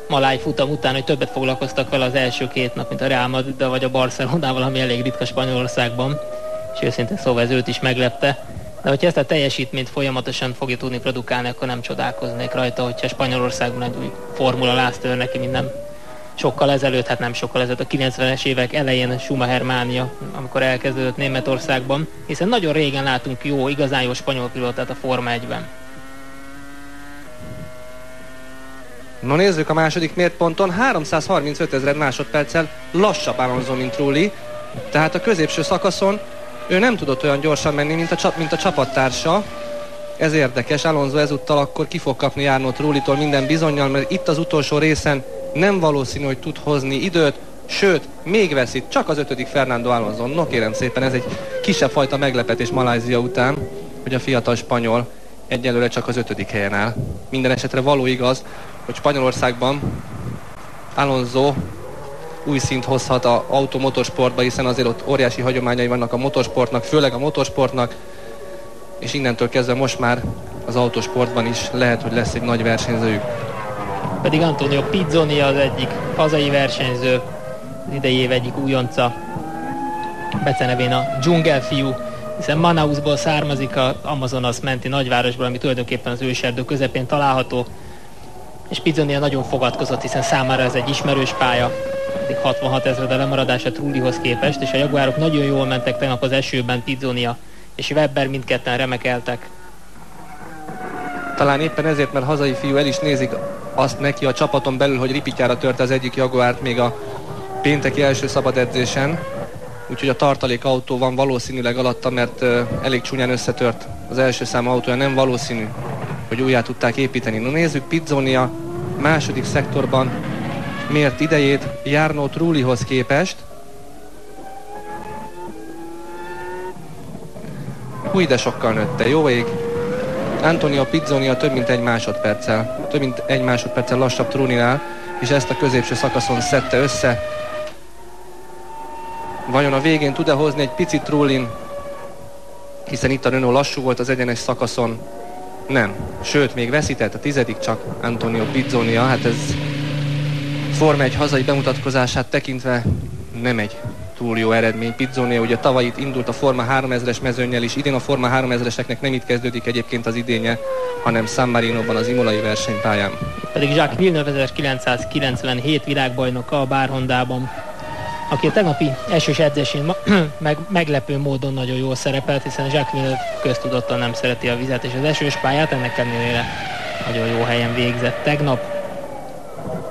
maláj futam után, hogy többet foglalkoztak vele az első 2 nap, mint a Real Madrid vagy a Barcelonával, ami elég ritka Spanyolországban, és őszintén szóval ez őt is meglepte. De hogyha ezt a teljesítményt folyamatosan fogja tudni produkálni, akkor nem csodálkoznék rajta, hogyha Spanyolországban egy új formula láz tör neki, mint nem sokkal ezelőtt, hát nem sokkal ezelőtt, a 90-es évek elején Schumacher mánia, amikor elkezdődött Németországban, hiszen nagyon régen látunk jó, igazán jó spanyol pilótát a Forma 1-ben. No, nézzük a második mértponton, 335 ezred másodperccel lassabb Alonso, mint Trulli. Tehát a középső szakaszon ő nem tudott olyan gyorsan menni, mint a csapattársa. Ez érdekes, Alonso ezúttal akkor ki fog kapni Jarno Trullitól minden bizonnyal, mert itt az utolsó részen nem valószínű, hogy tud hozni időt, sőt, még veszít, csak az 5. Fernando Alonso. No kérem szépen, ez egy kisebb fajta meglepetés Malajzia után, hogy a fiatal spanyol egyelőre csak az 5. helyen áll. Minden esetre való igaz, hogy Spanyolországban Alonso új szint hozhat az automotorsportba, hiszen azért ott óriási hagyományai vannak a motorsportnak, főleg a motorsportnak, és innentől kezdve most már az autósportban is lehet, hogy lesz egy nagy versenyzőjük. Pedig Antonio Pizzoni az egyik hazai versenyző, az idei év egyik újonca, becenevén a dzsungelfiú, hiszen Manausból származik, az Amazonas menti nagyvárosból, ami tulajdonképpen az őserdő közepén található, és Pizzonia nagyon fogadkozott, hiszen számára ez egy ismerős pálya, 66 000 a lemaradás a Trullihoz képest, és a Jaguárok nagyon jól mentek tegnap az esőben, Pizzonia és Webber mindketten remekeltek. Talán éppen ezért, mert hazai fiú, el is nézik azt neki a csapaton belül, hogy ripityára törte az egyik Jaguárt még a pénteki első szabad edzésen, úgyhogy a tartalékautó van valószínűleg alatta, mert elég csúnyán összetört az első számú autója, nem valószínű, hogy újjá tudták építeni. No nézzük, Pizzonia második szektorban mért idejét Jarno Trullihoz képest. Hú, de sokkal nőtte, jó ég. Antonio Pizzonia több mint egy másodperccel lassabb Trullinál, és ezt a középső szakaszon szedte össze. Vajon a végén tud-e hozni egy picit Trullin, hiszen itt a Renault lassú volt az egyenes szakaszon? Nem. Sőt, még veszített, a 10. csak Antonio Pizzonia. Hát ez Forma 1 hazai bemutatkozását tekintve nem egy túl jó eredmény. Pizzonia ugye tavaly itt indult a Forma 3000-es mezőnnyel is, idén a Forma 3000-eseknek nem itt kezdődik egyébként az idénye, hanem San Marinoban, az imolai versenypályán. Pedig Jacques Villeneuve 1997 világbajnoka a Bár Hondában, aki a tegnapi esős edzésén meglepő módon nagyon jól szerepelt, hiszen Jacques Villeneuve köztudottan nem szereti a vizet és az esős pályát, ennek ellenére nagyon jó helyen végzett tegnap,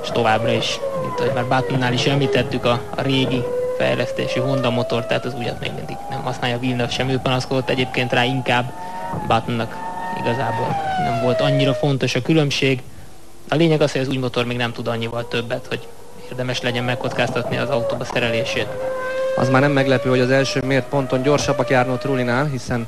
és továbbra is, mint ahogy már Buttonnál is említettük, a régi fejlesztési Honda motor, tehát az újat még mindig nem használja Villeneuve sem, ő panaszkodott egyébként rá, inkább Buttonnak igazából nem volt annyira fontos a különbség. A lényeg az, hogy az új motor még nem tud annyival többet, hogy érdemes legyen megkockáztatni az autóba szerelését. Az már nem meglepő, hogy az első mért ponton gyorsabbak Jarno Trullinál, hiszen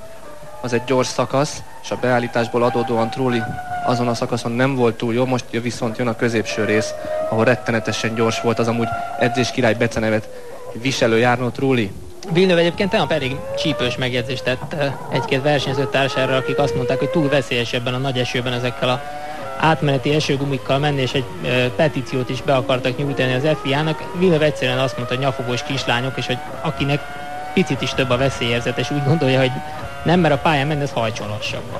az egy gyors szakasz, és a beállításból adódóan Trulli azon a szakaszon nem volt túl jó, most viszont jön a középső rész, ahol rettenetesen gyors volt az amúgy edzéskirály becenevet viselő Jarno Trulli. Villeneuve egyébként tegnap elég csípős megjegyzést tett egy-két versenyző társára, akik azt mondták, hogy túl veszélyes ebben a nagy esőben ezekkel a átmeneti esőgumikkal menni, és egy petíciót is be akartak nyújtani az FIA-nak. Villeneuve egyszerűen azt mondta, hogy nyafogós kislányok, és hogy akinek picit is több a veszélyérzet, és úgy gondolja, hogy nem mer a pályán menni, ez hajtson lassabban.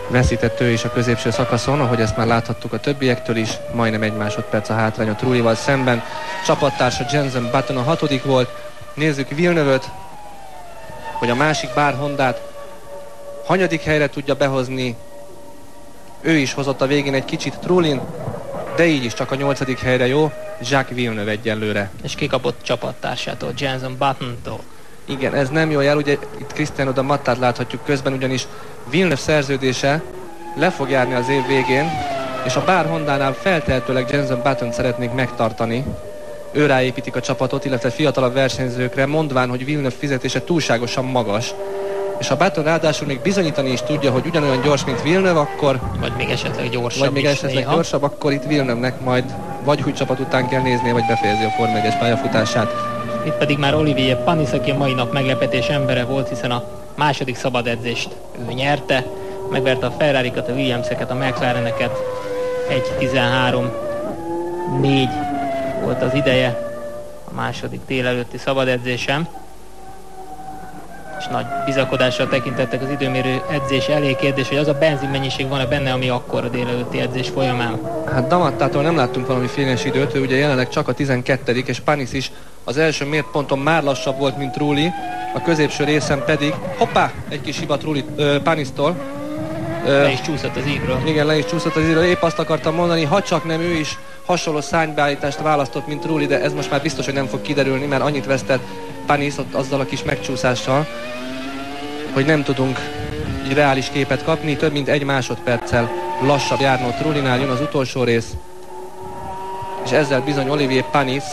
Veszített ő is a középső szakaszon, ahogy ezt már láthattuk a többiektől is, majdnem 1 másodperc a hátrány a Trullival szemben. Csapattársa Jenson Button a 6. volt. Nézzük Villeneuve-t, hogy a másik Bár Hondát hanyadik helyre tudja behozni. Ő is hozott a végén egy kicsit Trullin, de így is csak a 8. helyre jó. Jacques Villeneuve egyelőre. És kikapott csapattársától, Jenson Buttontól. Igen, ez nem jó jel, ugye itt Cristiano da Mattát láthatjuk közben, ugyanis Villeneuve szerződése le fog járni az év végén, és a Bár Hondánál feltehetőleg Jenson Buttont szeretnék megtartani. Ő ráépítik a csapatot, illetve fiatalabb versenyzőkre, mondván, hogy Villeneuve fizetése túlságosan magas. És ha Button ráadásul még bizonyítani is tudja, hogy ugyanolyan gyors, mint Villeneuve, akkor... Vagy még esetleg gyorsabb, akkor itt Villeneuve-nek majd vagy új csapat után kell néznie, vagy befejezi a Forma 1-es pályafutását. Itt pedig már Olivier Panis, aki a mai nap meglepetés embere volt, hiszen a második szabad edzést ő nyerte, megverte a Ferrarikat, a Williamseket, a McLareneket, 1:13.4 volt az ideje a második délelőtti szabad edzésem, és nagy bizakodással tekintettek az időmérő edzés elé. Kérdés, hogy az a benzinmennyiség van-e benne, ami akkor a délelőtti edzés folyamán? Hát Damattától nem láttunk valami fényes időt, ő ugye jelenleg csak a 12. és Panis is az első mért ponton már lassabb volt, mint Trulli, a középső részen pedig, hoppá, egy kis hiba Panistól, Le is csúszott az ígről. Igen, le is csúszott az ígről. Épp azt akartam mondani, ha csak nem ő is hasonló szárnybeállítást választott, mint Trulli, de ez most már biztos, hogy nem fog kiderülni, mert annyit vesztett Panis ott azzal a kis megcsúszással, hogy nem tudunk egy reális képet kapni. Több mint 1 másodperccel lassabb Jarno Trullinál, jön az utolsó rész, és ezzel bizony Olivier Panis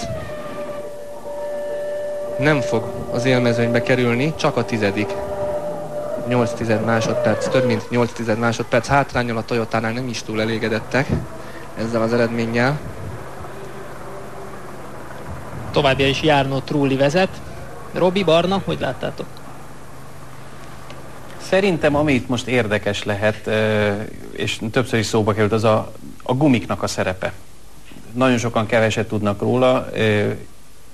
nem fog az élmezőnybe kerülni, csak a 10. 8 másodperc, több mint 8 másodperc hátránnyal, a Toyotánál nem is túl elégedettek ezzel az eredménnyel. Továbbja is Jarno Trulli vezet. Robi, Barna, hogy láttátok? Szerintem, ami itt most érdekes lehet, és többször is szóba került, az a gumiknak a szerepe. Nagyon sokan keveset tudnak róla.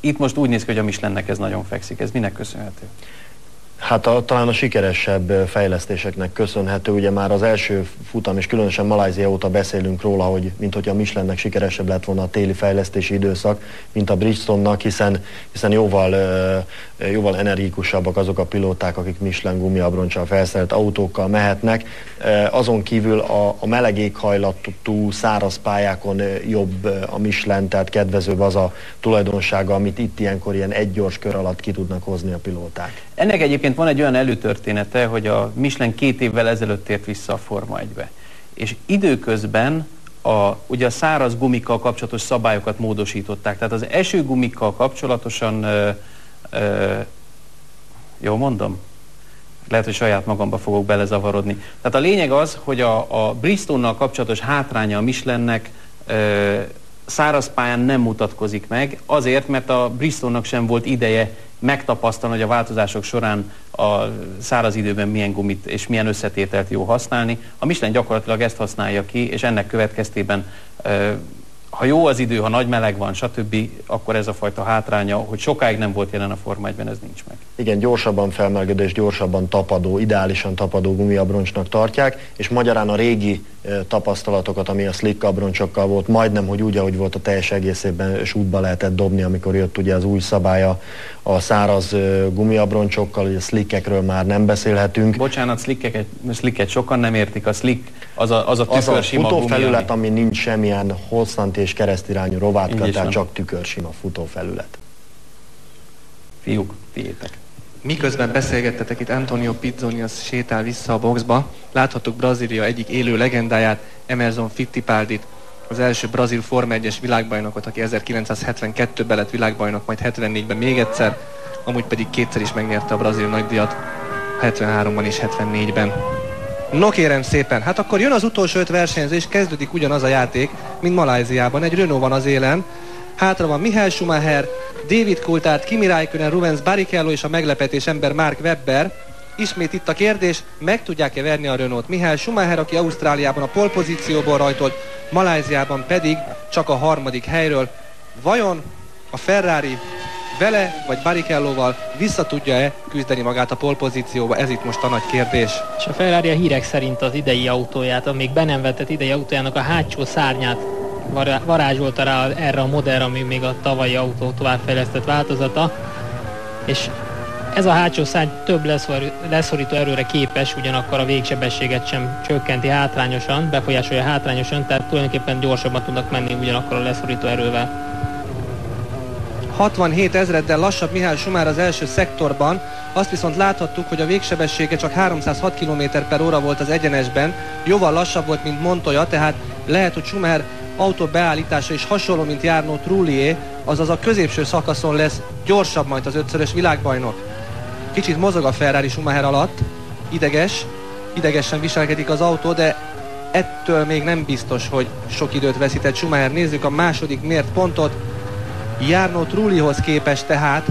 Itt most úgy néz ki, hogy a Michelinnek ez nagyon fekszik. Ez minek köszönhető? Hát talán a sikeresebb fejlesztéseknek köszönhető. Ugye már az első futam, és különösen Malajzia óta beszélünk róla, hogy minthogy a Michelinnek sikeresebb lett volna a téli fejlesztési időszak, mint a Bridgestone-nak, hiszen jóval energikusabbak azok a pilóták, akik Michelin gumiabroncsal felszerelt autókkal mehetnek. Azon kívül a meleg éghajlatú száraz pályákon jobb a Michelin, tehát kedvezőbb az a tulajdonsága, amit itt ilyenkor ilyen egy gyors kör alatt ki tudnak hozni a pilóták. Ennek egyébként van egy olyan előtörténete, hogy a Michelin 2 évvel ezelőtt tért vissza a Forma 1-be. És időközben ugye a száraz gumikkal kapcsolatos szabályokat módosították. Tehát az esőgumikkal kapcsolatosan, jól mondom? Lehet, hogy saját magamba fogok belezavarodni. Tehát a lényeg az, hogy a Bridgestone-nal kapcsolatos hátránya a Michelinnek száraz pályán nem mutatkozik meg, azért, mert a Bridgestone-nak sem volt ideje megtapasztalni, hogy a változások során a száraz időben milyen gumit és milyen összetételt jó használni. A Michelin gyakorlatilag ezt használja ki, és ennek következtében, ha jó az idő, ha nagy meleg van, stb., akkor ez a fajta hátránya, hogy sokáig nem volt jelen a Forma 1-ben, ez nincs meg. Igen, gyorsabban felmelegedő és gyorsabban tapadó, ideálisan tapadó gumiabroncsnak tartják, és magyarán a régi tapasztalatokat, ami a slick abroncsokkal volt, majdnem, hogy úgy, ahogy volt a teljes egészében, és útba lehetett dobni, amikor jött ugye az új szabálya a száraz gumiabroncsokkal, ugye a slickekről már nem beszélhetünk. Bocsánat, slicket sokan nem értik, a slick az a tükörsima gumi. Futófelület, ami nincs semmilyen hosszanti és keresztirányú rovátka, tehát csak tükörsima futófelület. Fiúk, tiétek. Miközben beszélgettetek, itt Antonio Pizzoni az sétál vissza a boxba. Láthattuk Brazília egyik élő legendáját, Emerson Fittipaldit, az első brazil Forma 1-es világbajnokot, aki 1972-ben lett világbajnok, majd 74-ben még egyszer, amúgy pedig kétszer is megnyerte a brazil nagydíjat, 73-ban és 74-ben. No kérem szépen, hát akkor jön az utolsó 5 versenyző, és kezdődik ugyanaz a játék, mint Malajziában. Egy Renault van az élen, hátra van Michael Schumacher, David Coulthard, Kimi Räikkönen, Rubens Barrichello és a meglepetés ember Mark Webber. Ismét itt a kérdés, meg tudják-e verni a Renault-t? Michael Schumacher, aki Ausztráliában a pole pozícióból rajtolt, Malajziában pedig csak a 3. helyről. Vajon a Ferrari vele vagy Barrichelloval vissza tudja-e küzdeni magát a pole pozícióba? Ez itt most a nagy kérdés. És a Ferrari a hírek szerint az idei autóját, a még be nem vetett idei autójának a hátsó szárnyát varázsolta rá erre a modellre, ami még a tavalyi autó továbbfejlesztett változata, és ez a hátsó szárny több leszorító erőre képes, ugyanakkor a végsebességet sem csökkenti hátrányosan, befolyásolja hátrányosan, tehát tulajdonképpen gyorsabban tudnak menni ugyanakkor a leszorító erővel. 67 ezreddel lassabb Michael Schumacher az első szektorban, azt viszont láthattuk, hogy a végsebessége csak 306 km/h volt az egyenesben, jóval lassabb volt, mint Montoya, tehát lehet, hogy Schumacher autó beállítása is hasonló, mint Jarno Trullié, azaz a középső szakaszon lesz gyorsabb majd az 5-szörös világbajnok. Kicsit mozog a Ferrari Schumacher alatt, idegesen viselkedik az autó, de ettől még nem biztos, hogy sok időt veszített Schumacher. Nézzük a második mért pontot, Jarno Trullihoz képest tehát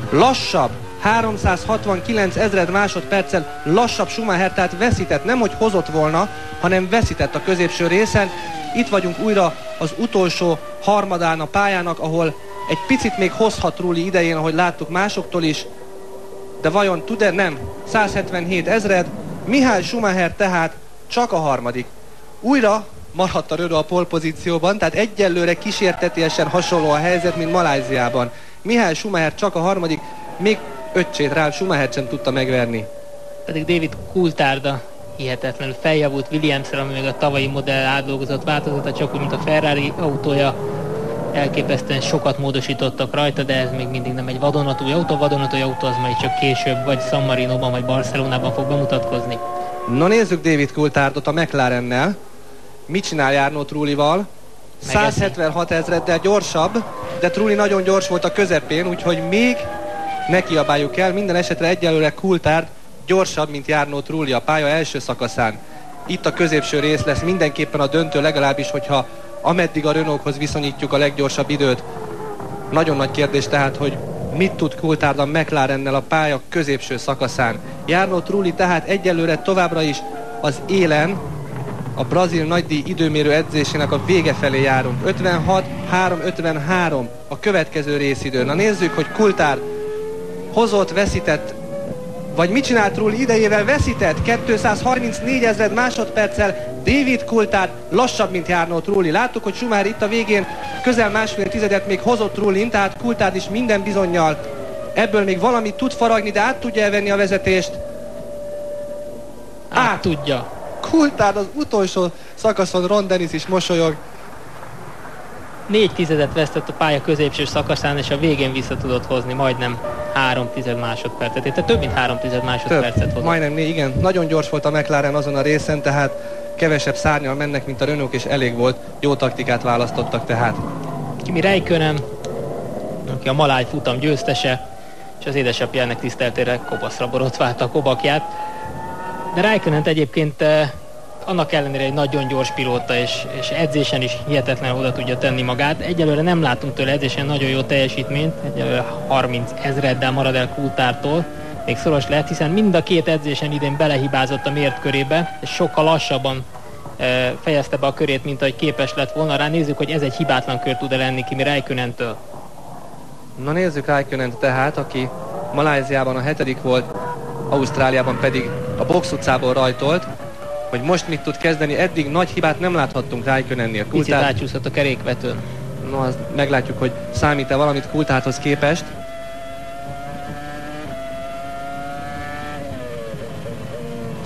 lassabb, 369 ezred másodperccel lassabb Schumacher, tehát veszített, nem hogy hozott volna, hanem veszített a középső részen. Itt vagyunk újra az utolsó harmadán a pályának, ahol egy picit még hozhat Trulli idején, ahogy láttuk másoktól is, de vajon tud-e? Nem. 177 ezred, Michael Schumacher tehát csak a 3. Újra maradt a Renault a pole pozícióban, tehát egyelőre kísértetiesen hasonló a helyzet, mint Malajziában. Michael Schumacher csak a 3. Még öccsét, Ralf Schumachert sem tudta megverni. Pedig David Coulthard hihetetlenül feljavult Williams-re, ami még a tavalyi modell átdolgozott változata, csak úgy, mint a Ferrari autója. Elképesztően sokat módosítottak rajta, de ez még mindig nem egy vadonatúj autó. Vadonatúj autó az majd csak később, vagy San Marinóban, vagy Barcelonában fog bemutatkozni. Na nézzük David Coulthardot a McLarennel. Mit csinál Jarno Trullival? 176 ezreddel gyorsabb, de Trulli nagyon gyors volt a közepén, úgyhogy még ne kiabáljuk el. Minden esetre egyelőre Coulthard gyorsabb, mint Jarno Trulli a pálya első szakaszán. Itt a középső rész lesz mindenképpen a döntő, legalábbis, hogyha ameddig a Renaulthoz viszonyítjuk a leggyorsabb időt. Nagyon nagy kérdés tehát, hogy mit tud Coulthard a McLarennel a pálya középső szakaszán. Jarno Trulli tehát egyelőre továbbra is az élen, a brazil nagydíj időmérő edzésének a vége felé járunk. 56-3-53 a következő részidő. Na nézzük, hogy Coulthard hozott, veszített, vagy mit csinált Trulli idejével? Veszített 234 ezred másodperccel. David Coulthard lassabb, mint Jarno Trulli. Láttuk, hogy Schumacher itt a végén közel másfél tizedet még hozott Trullin, tehát Coulthard is minden bizonnyal ebből még valamit tud faragni, de át tudja elvenni a vezetést. Át tudja. Coulthard az utolsó szakaszon, Ron Dennis is mosolyog. 4 tizedet vesztett a pálya középső szakaszán, és a végén vissza tudott hozni majdnem 3 tized másodpercet. Tehát több mint 3 tized másodpercet hozott. Majdnem 4, igen. Nagyon gyors volt a McLaren azon a részen, tehát kevesebb szárnyal mennek, mint a Renault, és elég volt. Jó taktikát választottak tehát. Kimi Räikkönen, aki a maláj futam győztese, és az édesapja ennek tiszteltére kopaszra borotválta a kobakját. De Räikkönent egyébként annak ellenére egy nagyon gyors pilóta, és edzésen is hihetetlenül oda tudja tenni magát. Egyelőre nem látunk tőle edzésen nagyon jó teljesítményt, egyelőre 30 ezreddel marad el Coulthardtól. Még szoros lehet, hiszen mind a két edzésen idén belehibázott a mért körébe, és sokkal lassabban fejezte be a körét, mint ahogy képes lett volna rá. Nézzük, hogy ez egy hibátlan kör tud-e lenni Kimi Räikkönentől. Na nézzük Räikkönent tehát, aki Malajziában a 7. volt, Ausztráliában pedig a box utcából rajtolt. Hogy most mit tud kezdeni, eddig nagy hibát nem láthattunk Räikkönennél. Picit átcsúszott a kerékvetőn. No, azt meglátjuk, hogy számít-e valamit Coulthardhoz képest.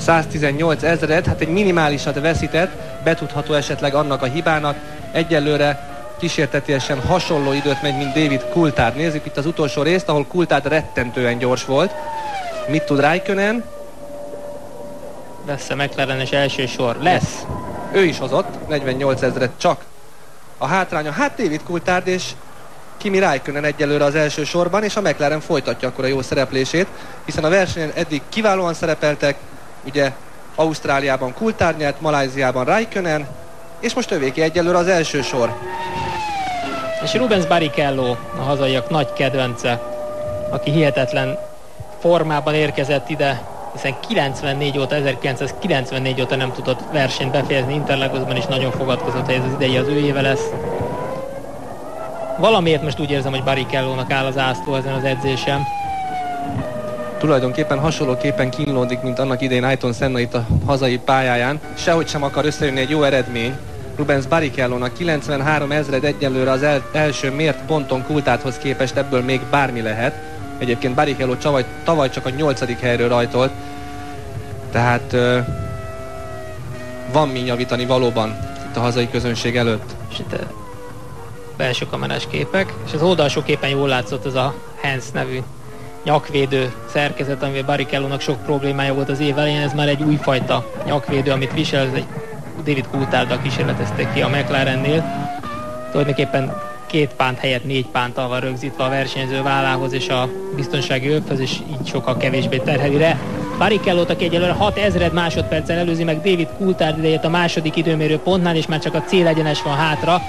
...118 ezred, hát egy minimálisat veszített, betudható esetleg annak a hibának. Egyelőre kísértetiesen hasonló időt megy, mint David Coulthard. Nézzük itt az utolsó részt, ahol Coulthard rettentően gyors volt. Mit tud Räikkönen? Lesz a McLaren-es első sor. Lesz! Ő is hozott, 48 ezret csak a hátránya. Hát David Coulthard és Kimi Räikkönen egyelőre az első sorban, és a McLaren folytatja akkor a jó szereplését, hiszen a versenyen eddig kiválóan szerepeltek, ugye Ausztráliában Coulthard nyert, Malajziában Räikkönen, és most övéké egyelőre az első sor. És Rubens Barrichello, a hazaiak nagy kedvence, aki hihetetlen formában érkezett ide, hiszen 1994 óta nem tudott versenyt befejezni Interlagosban, és nagyon fogadkozott, hogy ez az idei az ő éve lesz. Valamiért most úgy érzem, hogy Barrichello-nak áll az ászló ezen az edzésen. Tulajdonképpen hasonlóképpen kínlódik, mint annak idején Ayrton Senna itt a hazai pályáján. Sehogy sem akar összejönni egy jó eredmény. Rubens Barrichello-nak 93 ezred egyelőre az első mért ponton Coulthardhoz képest, ebből még bármi lehet. Egyébként Barrichello tavaly csak a 8. helyről rajtolt, tehát van mi javítani valóban itt a hazai közönség előtt. És itt belső kamerás képek, és az oldalsó képen jól látszott az a Hans nevű nyakvédő szerkezet, amivel Barrichello-nak sok problémája volt az év elején. Ez már egy újfajta nyakvédő, amit visel, ez egy David Coultharddal kísérletezték ki a McLarennél. Tulajdonképpen 2 pánt helyett 4 pánttal van rögzítve a versenyző vállához és a biztonsági öphöz, és így sokkal kevésbé terheli le. Barrichello-t, aki egyelőre 6 ezred másodperccel előzi meg David Coulthard idejét a második időmérő pontnál, és már csak a célegyenes van hátra,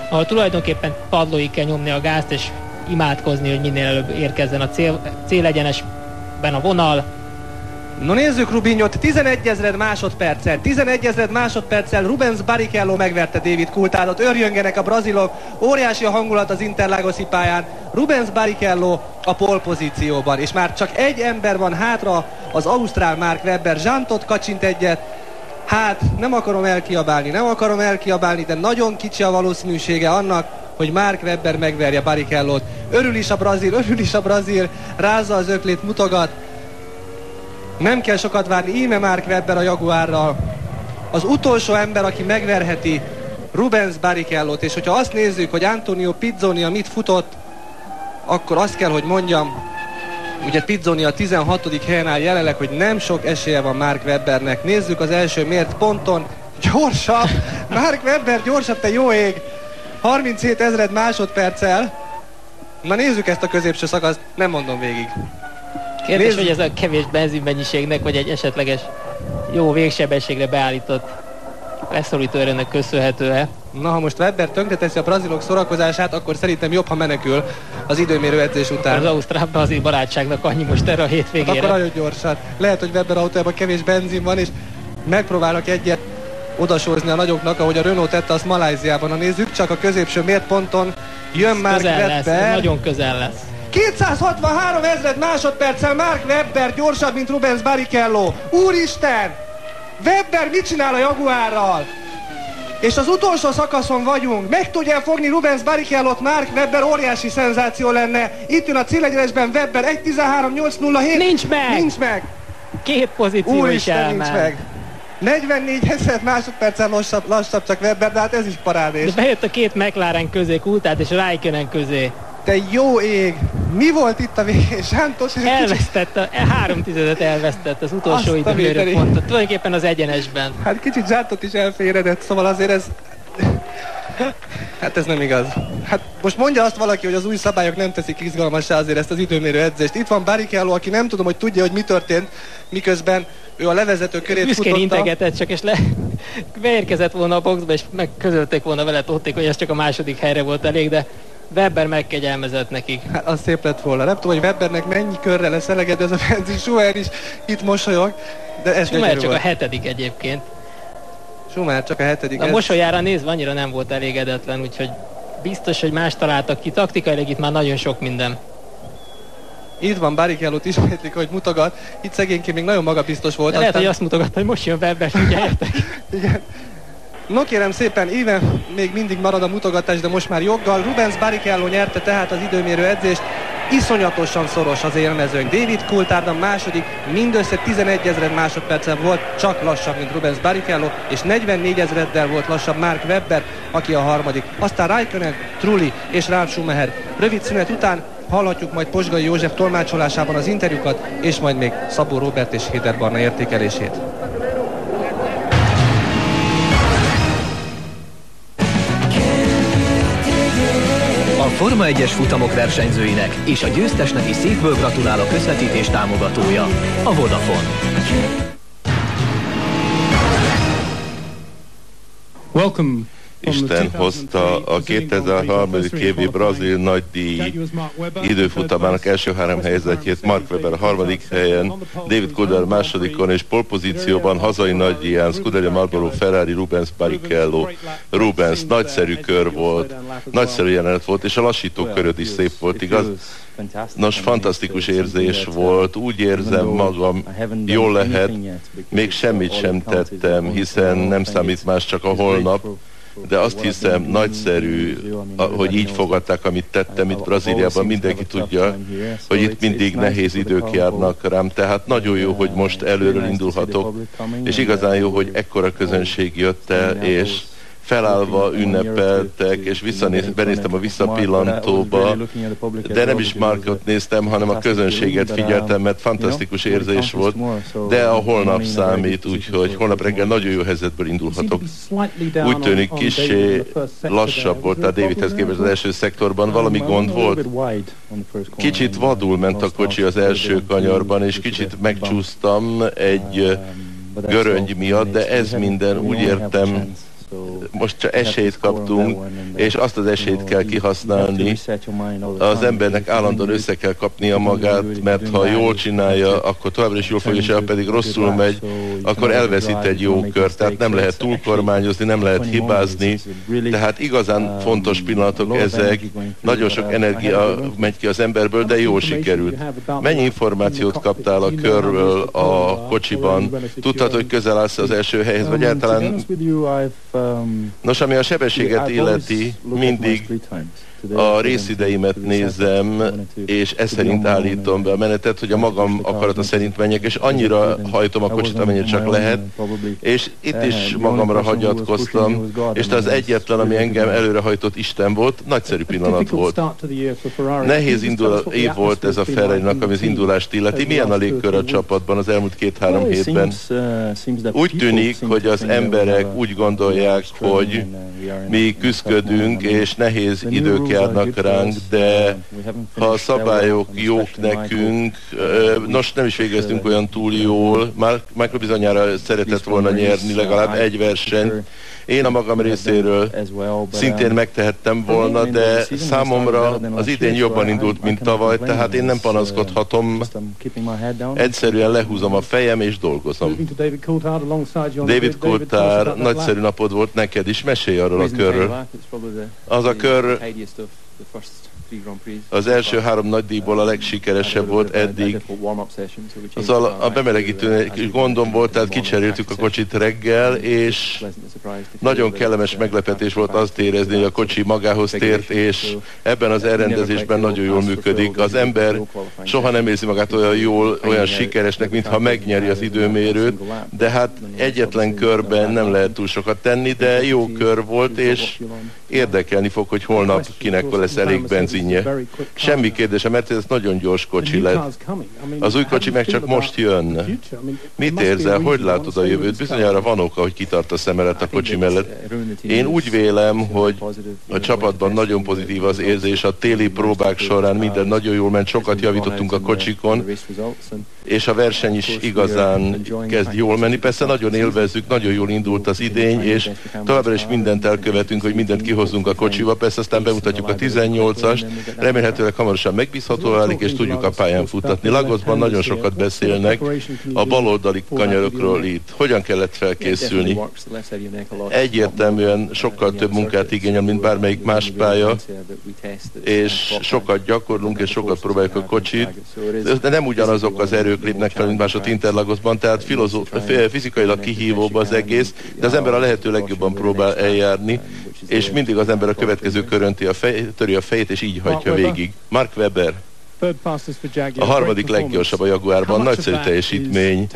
ahol tulajdonképpen padlóig kell nyomni a gázt, és imádkozni, hogy minél előbb érkezzen a célegyenesben a vonal. No nézzük Rubinyot, 11 ezred másodperccel Rubens Barrichello megverte David Coulthardot, őrjöngenek a brazilok, óriási a hangulat az Interlagosi pályán, Rubens Barrichello a pole pozícióban, és már csak egy ember van hátra, az ausztrál Mark Webber, Zsantot kacsint egyet. Hát nem akarom elkiabálni, de nagyon kicsi a valószínűsége annak, hogy Mark Webber megverje Barrichello-t. Örül is a brazil, rázza az öklét, mutogat. Nem kell sokat várni, íme Mark Webber a Jaguárral. Az utolsó ember, aki megverheti Rubens Barrichello-t, és hogyha azt nézzük, hogy Antonio Pizzonia mit futott, akkor azt kell, hogy mondjam, ugye Pizzoni a 16. helyen áll jelenleg, hogy nem sok esélye van Mark Webbernek. Nézzük az első mért ponton. Gyorsabb! Mark Webber gyorsabb, te jó ég! 37 000 másodperccel. Na nézzük ezt a középső szakaszt, nem mondom végig. Kérdés, hogy ez a kevés benzinmennyiségnek, vagy egy esetleges jó végsebességre beállított leszorító erőnek köszönhető-e? Na, ha most Webber tönkreteszi a brazilok szórakozását, akkor szerintem jobb, ha menekül az időmérő edzés után. Az ausztrál-brazil barátságnak annyi most erre a hétvégére. Akkor nagyon gyorsan. Lehet, hogy Webber autójában kevés benzin van, és megpróbálnak egyet odasózni a nagyoknak, ahogy a Renault tette azt Malajziában. Na nézzük, csak a középső mérponton jön Mark Webber. Lesz, nagyon közel lesz. 263 000 másodperccel Mark Webber gyorsabb, mint Rubens Barrichello. Úristen! Webber mit csinál a Jaguárral? És az utolsó szakaszon vagyunk. Meg tudja fogni Rubens Barrichello-t Mark Webber, óriási szenzáció lenne. Itt jön a célegyenesben Webber, 1.13.807. Nincs meg! Nincs meg! Két pozíció is elment. Nincs meg. 44 000 másodperccel lassabb csak Webber, de hát ez is parádés. De bejött a két McLaren közé, Coulthard és Raikkonen közé. Te jó ég! Mi volt itt a végén? Santos elvesztett, 3/10 elvesztett az utolsó időmérő pontot. Tulajdonképpen az egyenesben. Hát kicsit Zsántot is elféredett, szóval azért ez... Hát ez nem igaz. Hát most mondja azt valaki, hogy az új szabályok nem teszik izgalmassá azért ezt az időmérő edzést. Itt van Barrichello, aki nem tudom, hogy tudja, hogy mi történt, miközben ő a levezető körét büszkén integetett csak, és beérkezett volna a boxba, és megközölték volna vele Totték, hogy ez csak a második helyre volt elég, de Webber megkegyelmezett nekik. Hát az szép lett volna. Nem tudom, hogy Webbernek mennyi körre lesz elegedő ez a benzin. Schumacher is itt mosolyog, de ez Schumacher csak a 7. egyébként. Schumacher csak a 7. A mosolyára nézve annyira nem volt elégedetlen, úgyhogy biztos, hogy más találtak ki. Taktikailag itt már nagyon sok minden. Itt van Barrichello-t ismétlik, hogy mutogat. Itt szegényként még nagyon magabiztos volt. De lehet, hogy azt mutogatta, hogy most jön Webber, figyeljetek. Igen. No kérem szépen, éve még mindig marad a mutogatás, de most már joggal. Rubens Barrichello nyerte tehát az időmérő edzést. Iszonyatosan szoros az élmezőnk. David Coulthard a második, mindössze 11 000 másodpercen volt csak lassabb, mint Rubens Barrichello, és 44 000-del volt lassabb Mark Webber, aki a harmadik. Aztán Raikkonen, Trulli és Ralf Schumacher. Rövid szünet után hallhatjuk majd Posgai József tolmácsolásában az interjúkat, és majd még Szabó Róbert és Héder Barna értékelését. A Forma 1-es futamok versenyzőinek és a győztesnek is szívből gratulál a közvetítés támogatója, a Vodafone. Welcome. Isten hozta a 2003. évi brazil nagydíj időfutamának első 3 helyzetjét, Mark Webber a 3. helyen, David Coulthard másodikon, és polpozícióban hazai nagydíján Scuderia Marlboro Ferrari Rubens Barrichello. Rubens nagyszerű kör volt, nagyszerű jelenet volt, és a lassító köröd is szép volt, igaz? Nos, fantasztikus érzés volt, úgy érzem magam, jól lehet, még semmit sem tettem, hiszen nem számít más, csak a holnap, de azt hiszem nagyszerű, hogy így fogadták, amit tettem itt Brazíliában. Mindenki tudja, hogy itt mindig nehéz idők járnak rám, tehát nagyon jó, hogy most előről indulhatok, és igazán jó, hogy ekkora közönség jött el, és felállva ünnepeltek, és benéztem a visszapillantóba, de nem is Markot néztem, hanem a közönséget figyeltem, mert fantasztikus érzés volt, de a holnap számít, úgyhogy holnap reggel nagyon jó helyzetből indulhatok. Úgy tűnik kissé lassabb volt a Davidhez képest az első szektorban, valami gond volt. Kicsit vadul ment a kocsi az első kanyarban, és kicsit megcsúsztam egy göröngy miatt, de ez minden, úgy értem, most csak esélyt kaptunk, és azt az esélyt kell kihasználni. Az embernek állandóan össze kell kapnia magát, mert ha jól csinálja, akkor továbbra is jól fogja, és ha pedig rosszul megy, akkor elveszít egy jó kört. Tehát nem lehet túlkormányozni, nem lehet hibázni. Tehát igazán fontos pillanatok ezek. Nagyon sok energia megy ki az emberből, de jól sikerült. Mennyi információt kaptál a körről a kocsiban? Tudtad, hogy közel állsz az első helyhez, vagy általán... Nos, ami a sebességet illeti, mindig a részideimet nézem, és ez szerint állítom be a menetet, hogy a magam akarata szerint menjek, és annyira hajtom a kocsit, amennyire csak lehet, és itt is magamra hagyatkoztam, és az egyetlen, ami engem előrehajtott, Isten volt, nagyszerű pillanat volt. Nehéz év volt ez a Ferrari-nak, ami az indulást illeti. Milyen a légkör a csapatban az elmúlt 2-3 hétben? Úgy tűnik, hogy az emberek úgy gondolják, hogy mi küzdködünk, és nehéz idők járnak ránk, de ha a szabályok jók nekünk, nos, nem is végeztünk olyan túl jól, Michael bizonyára szeretett volna nyerni legalább egy versenyt. Én a magam részéről szintén megtehettem volna, de számomra az idén jobban indult, mint tavaly, tehát én nem panaszkodhatom. Egyszerűen lehúzom a fejem és dolgozom. David Coulthard, nagyszerű napod volt neked is, mesélj arról a körről. Az a kör az első 3 nagydíjból a legsikeresebb volt eddig. Azzal a bemelegítőn gondom volt, tehát kicseréltük a kocsit reggel, és nagyon kellemes meglepetés volt azt érezni, hogy a kocsi magához tért, és ebben az elrendezésben nagyon jól működik. Az ember soha nem érzi magát olyan jól, olyan sikeresnek, mintha megnyeri az időmérőt, de hát egyetlen körben nem lehet túl sokat tenni, de jó kör volt, és érdekelni fog, hogy holnap kinek lesz elég benzinje. Semmi kérdése, mert ez nagyon gyors kocsi lett. Az új kocsi meg csak most jön. Mit érzel? Hogy látod a jövőt? Bizonyára van oka, hogy kitartasz emellett a kocsi mellett. Én úgy vélem, hogy a csapatban nagyon pozitív az érzés. A téli próbák során minden nagyon jól ment, sokat javítottunk a kocsikon, és a verseny is igazán kezd jól menni. Persze nagyon élvezzük, nagyon jól indult az idény, és továbbra is mindent elkövetünk, hogy mindent kihozzunk a kocsiba. Persze aztán bemutatjuk a 18-ast, remélhetőleg hamarosan megbízható válik, és tudjuk a pályán futtatni. Lagosban nagyon sokat beszélnek a baloldali kanyarokról itt. Hogyan kellett felkészülni? Egyértelműen sokkal több munkát igényel, mint bármelyik más pálya, és sokat gyakorlunk, és sokat próbáljuk a kocsit, de nem ugyanazok az erők lépnek fel, mint másod Interlagosban, tehát fizikailag kihívóbb az egész, de az ember a lehető legjobban próbál eljárni, és mindig az ember a következő körön töri a fejét, és így hagyja végig. Mark Webber, a harmadik leggyorsabb a Jaguarban, nagyszerű teljesítmény.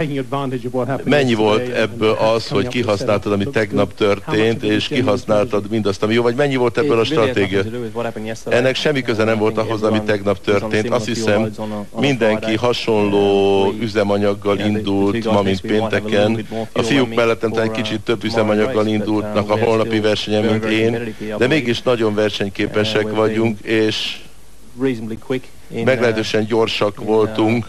Mennyi volt ebből az, hogy kihasználtad, ami tegnap történt, és kihasználtad mindazt, ami jó, vagy mennyi volt ebből a stratégia? Ennek semmi köze nem volt ahhoz, ami tegnap történt. Azt hiszem, mindenki hasonló üzemanyaggal indult ma, mint pénteken. A fiúk mellettem talán kicsit több üzemanyaggal indultnak a holnapi versenyen, mint én, de mégis nagyon versenyképesek vagyunk, és meglehetősen gyorsak voltunk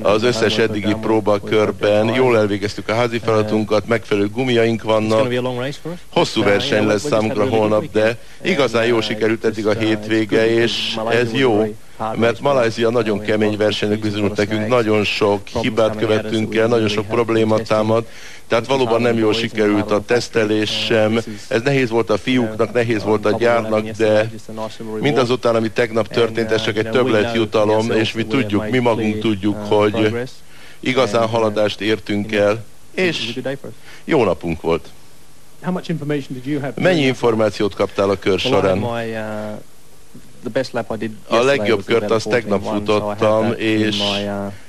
az összes eddigi próbakörben. Jól elvégeztük a házi feladatunkat, megfelelő gumiaink vannak. Hosszú verseny lesz számunkra holnap, de igazán jól sikerült eddig a hétvége, és ez jó, mert Malajzia nagyon kemény versenynek bizonyult nekünk, nagyon sok hibát követtünk el, nagyon sok probléma támad, tehát valóban nem jól sikerült a tesztelés sem. Ez nehéz volt a fiúknak, nehéz volt a gyárnak, de mindazután, ami tegnap történt, ez csak egy többletjutalom, és mi magunk tudjuk, hogy igazán haladást értünk el, és jó napunk volt. Mennyi információt kaptál a kör során? A legjobb kört azt tegnap futottam, és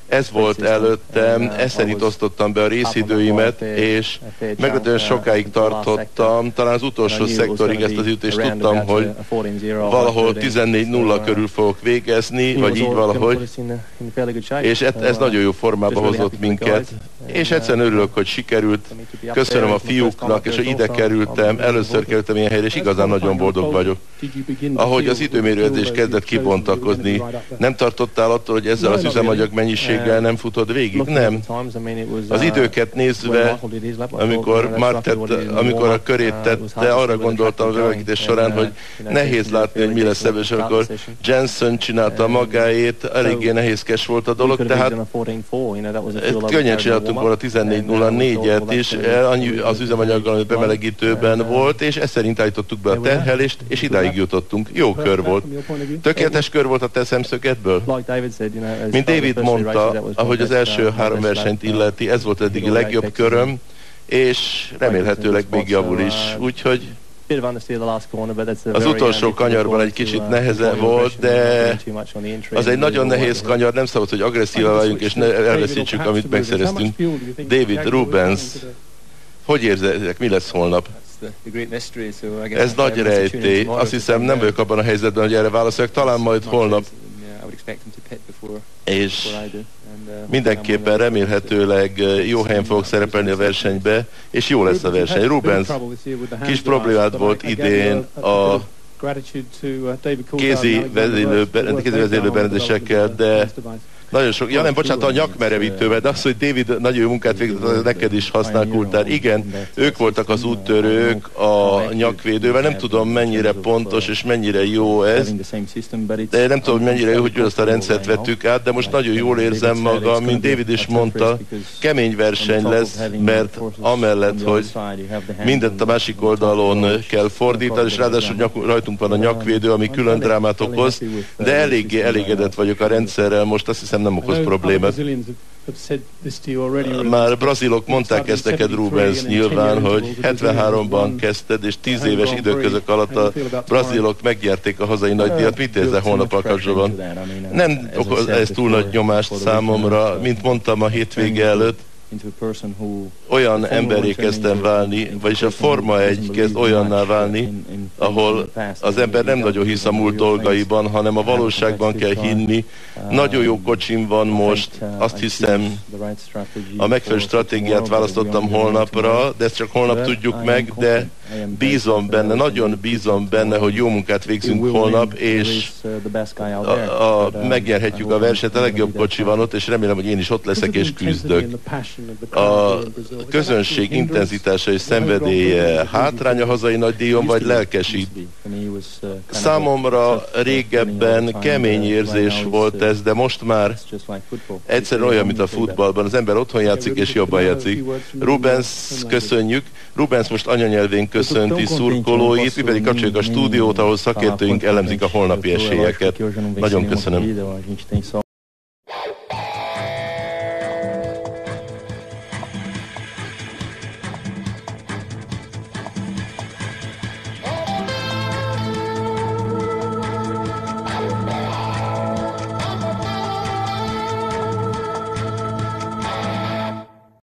ez volt előttem, ezt szerint osztottam be a részidőimet, és meglehetően sokáig tartottam, talán az utolsó szektorig ezt az ütést tudtam, hogy valahol 14:0 körül fogok végezni, vagy így valahogy, és ez nagyon jó formába hozott minket, és egyszerűen örülök, hogy sikerült. Köszönöm a fiúknak, és hogy ide kerültem, először kerültem ilyen helyre, és igazán nagyon boldog vagyok. Ahogy az időmérőedzés kezdett kibontakozni, nem tartottál attól, hogy ezzel az üzemanyag mennyiséggel nem futod végig? Nem. Az időket nézve, amikor a körét tette, arra gondoltam a bemelegítés során, hogy nehéz látni, hogy mi lesz ebből, és akkor Jensen csinálta magáét, eléggé nehézkes volt a dolog, tehát könnyen csináltunk volna 14:04-et is, annyi az üzemanyaggal, amit bemelegítőben volt, és ezt szerint állítottuk be a terhelést, és idáig jutottunk. Jó kör volt. Tökéletes kör volt a te szemszögedből? Mint David mondta, ahogy az első 3 versenyt illeti, ez volt eddigi legjobb köröm, és remélhetőleg még javul is. Úgyhogy Az utolsó kanyarban egy kicsit nehezebb volt, de az egy nagyon nehéz kanyar, nem szabad, hogy agresszívá váljunk, és ne elveszítsük, amit megszereztünk. David Rubens, hogy érzek, mi lesz holnap? Ez nagy rejtély. Azt hiszem, nem vagyok abban a helyzetben, hogy erre válaszoljak, talán majd holnap. És mindenképpen remélhetőleg jó helyen fogok szerepelni a versenybe, és jó lesz a verseny. Rubens kis problémát volt idén a kézi vezérlő berendezésekkel, de nagyon sok, ja nem, bocsánat, a nyakmerevítővel, de az, hogy David nagyon jó munkát végzett, neked is használ kultár. Igen, ők voltak az úttörők a nyakvédővel, nem tudom mennyire pontos és mennyire jó ez, de nem tudom mennyire jó, hogy azt a rendszert vettük át, de most nagyon jól érzem magam, mint David is mondta, kemény verseny lesz, mert amellett, hogy mindent a másik oldalon kell fordítani, és ráadásul rajtunk van a nyakvédő, ami külön drámát okoz, de eléggé elégedett vagyok a rendszerrel, most azt hiszem nem okoz problémát. Már brazilok mondták ezt neked, Rubens, nyilván, hogy 73-ban kezdted, és 10 éves időközök alatt a brazilok megnyerték a hazai nagydíjat. Mit érzel holnappal kapcsolatban? Nem okoz ez túl nagy nyomást számomra, mint mondtam a hétvége előtt, olyan emberré kezdtem válni, vagyis a Forma 1 kezd olyanná válni, ahol az ember nem nagyon hisz a múlt dolgaiban, hanem a valóságban kell hinni. Nagyon jó kocsim van most, azt hiszem, a megfelelő stratégiát választottam holnapra, de ezt csak holnap tudjuk meg, de bízom benne, nagyon bízom benne, hogy jó munkát végzünk holnap, és megnyerhetjük a versenyt, a legjobb kocsi van ott, és remélem, hogy én is ott leszek és küzdök. A közönség intenzitása és szenvedélye hátrány a hazai nagydíjon, vagy lelkesít? Számomra régebben kemény érzés volt ez, de most már egyszerűen olyan, mint a futballban. Az ember otthon játszik és jobban játszik. Rubens, köszönjük. Rubens most anyanyelvén köszönti szurkolóit, mi pedig kapcsoljuk a stúdiót, ahol szakértőink elemzik a holnapi esélyeket. Nagyon köszönöm.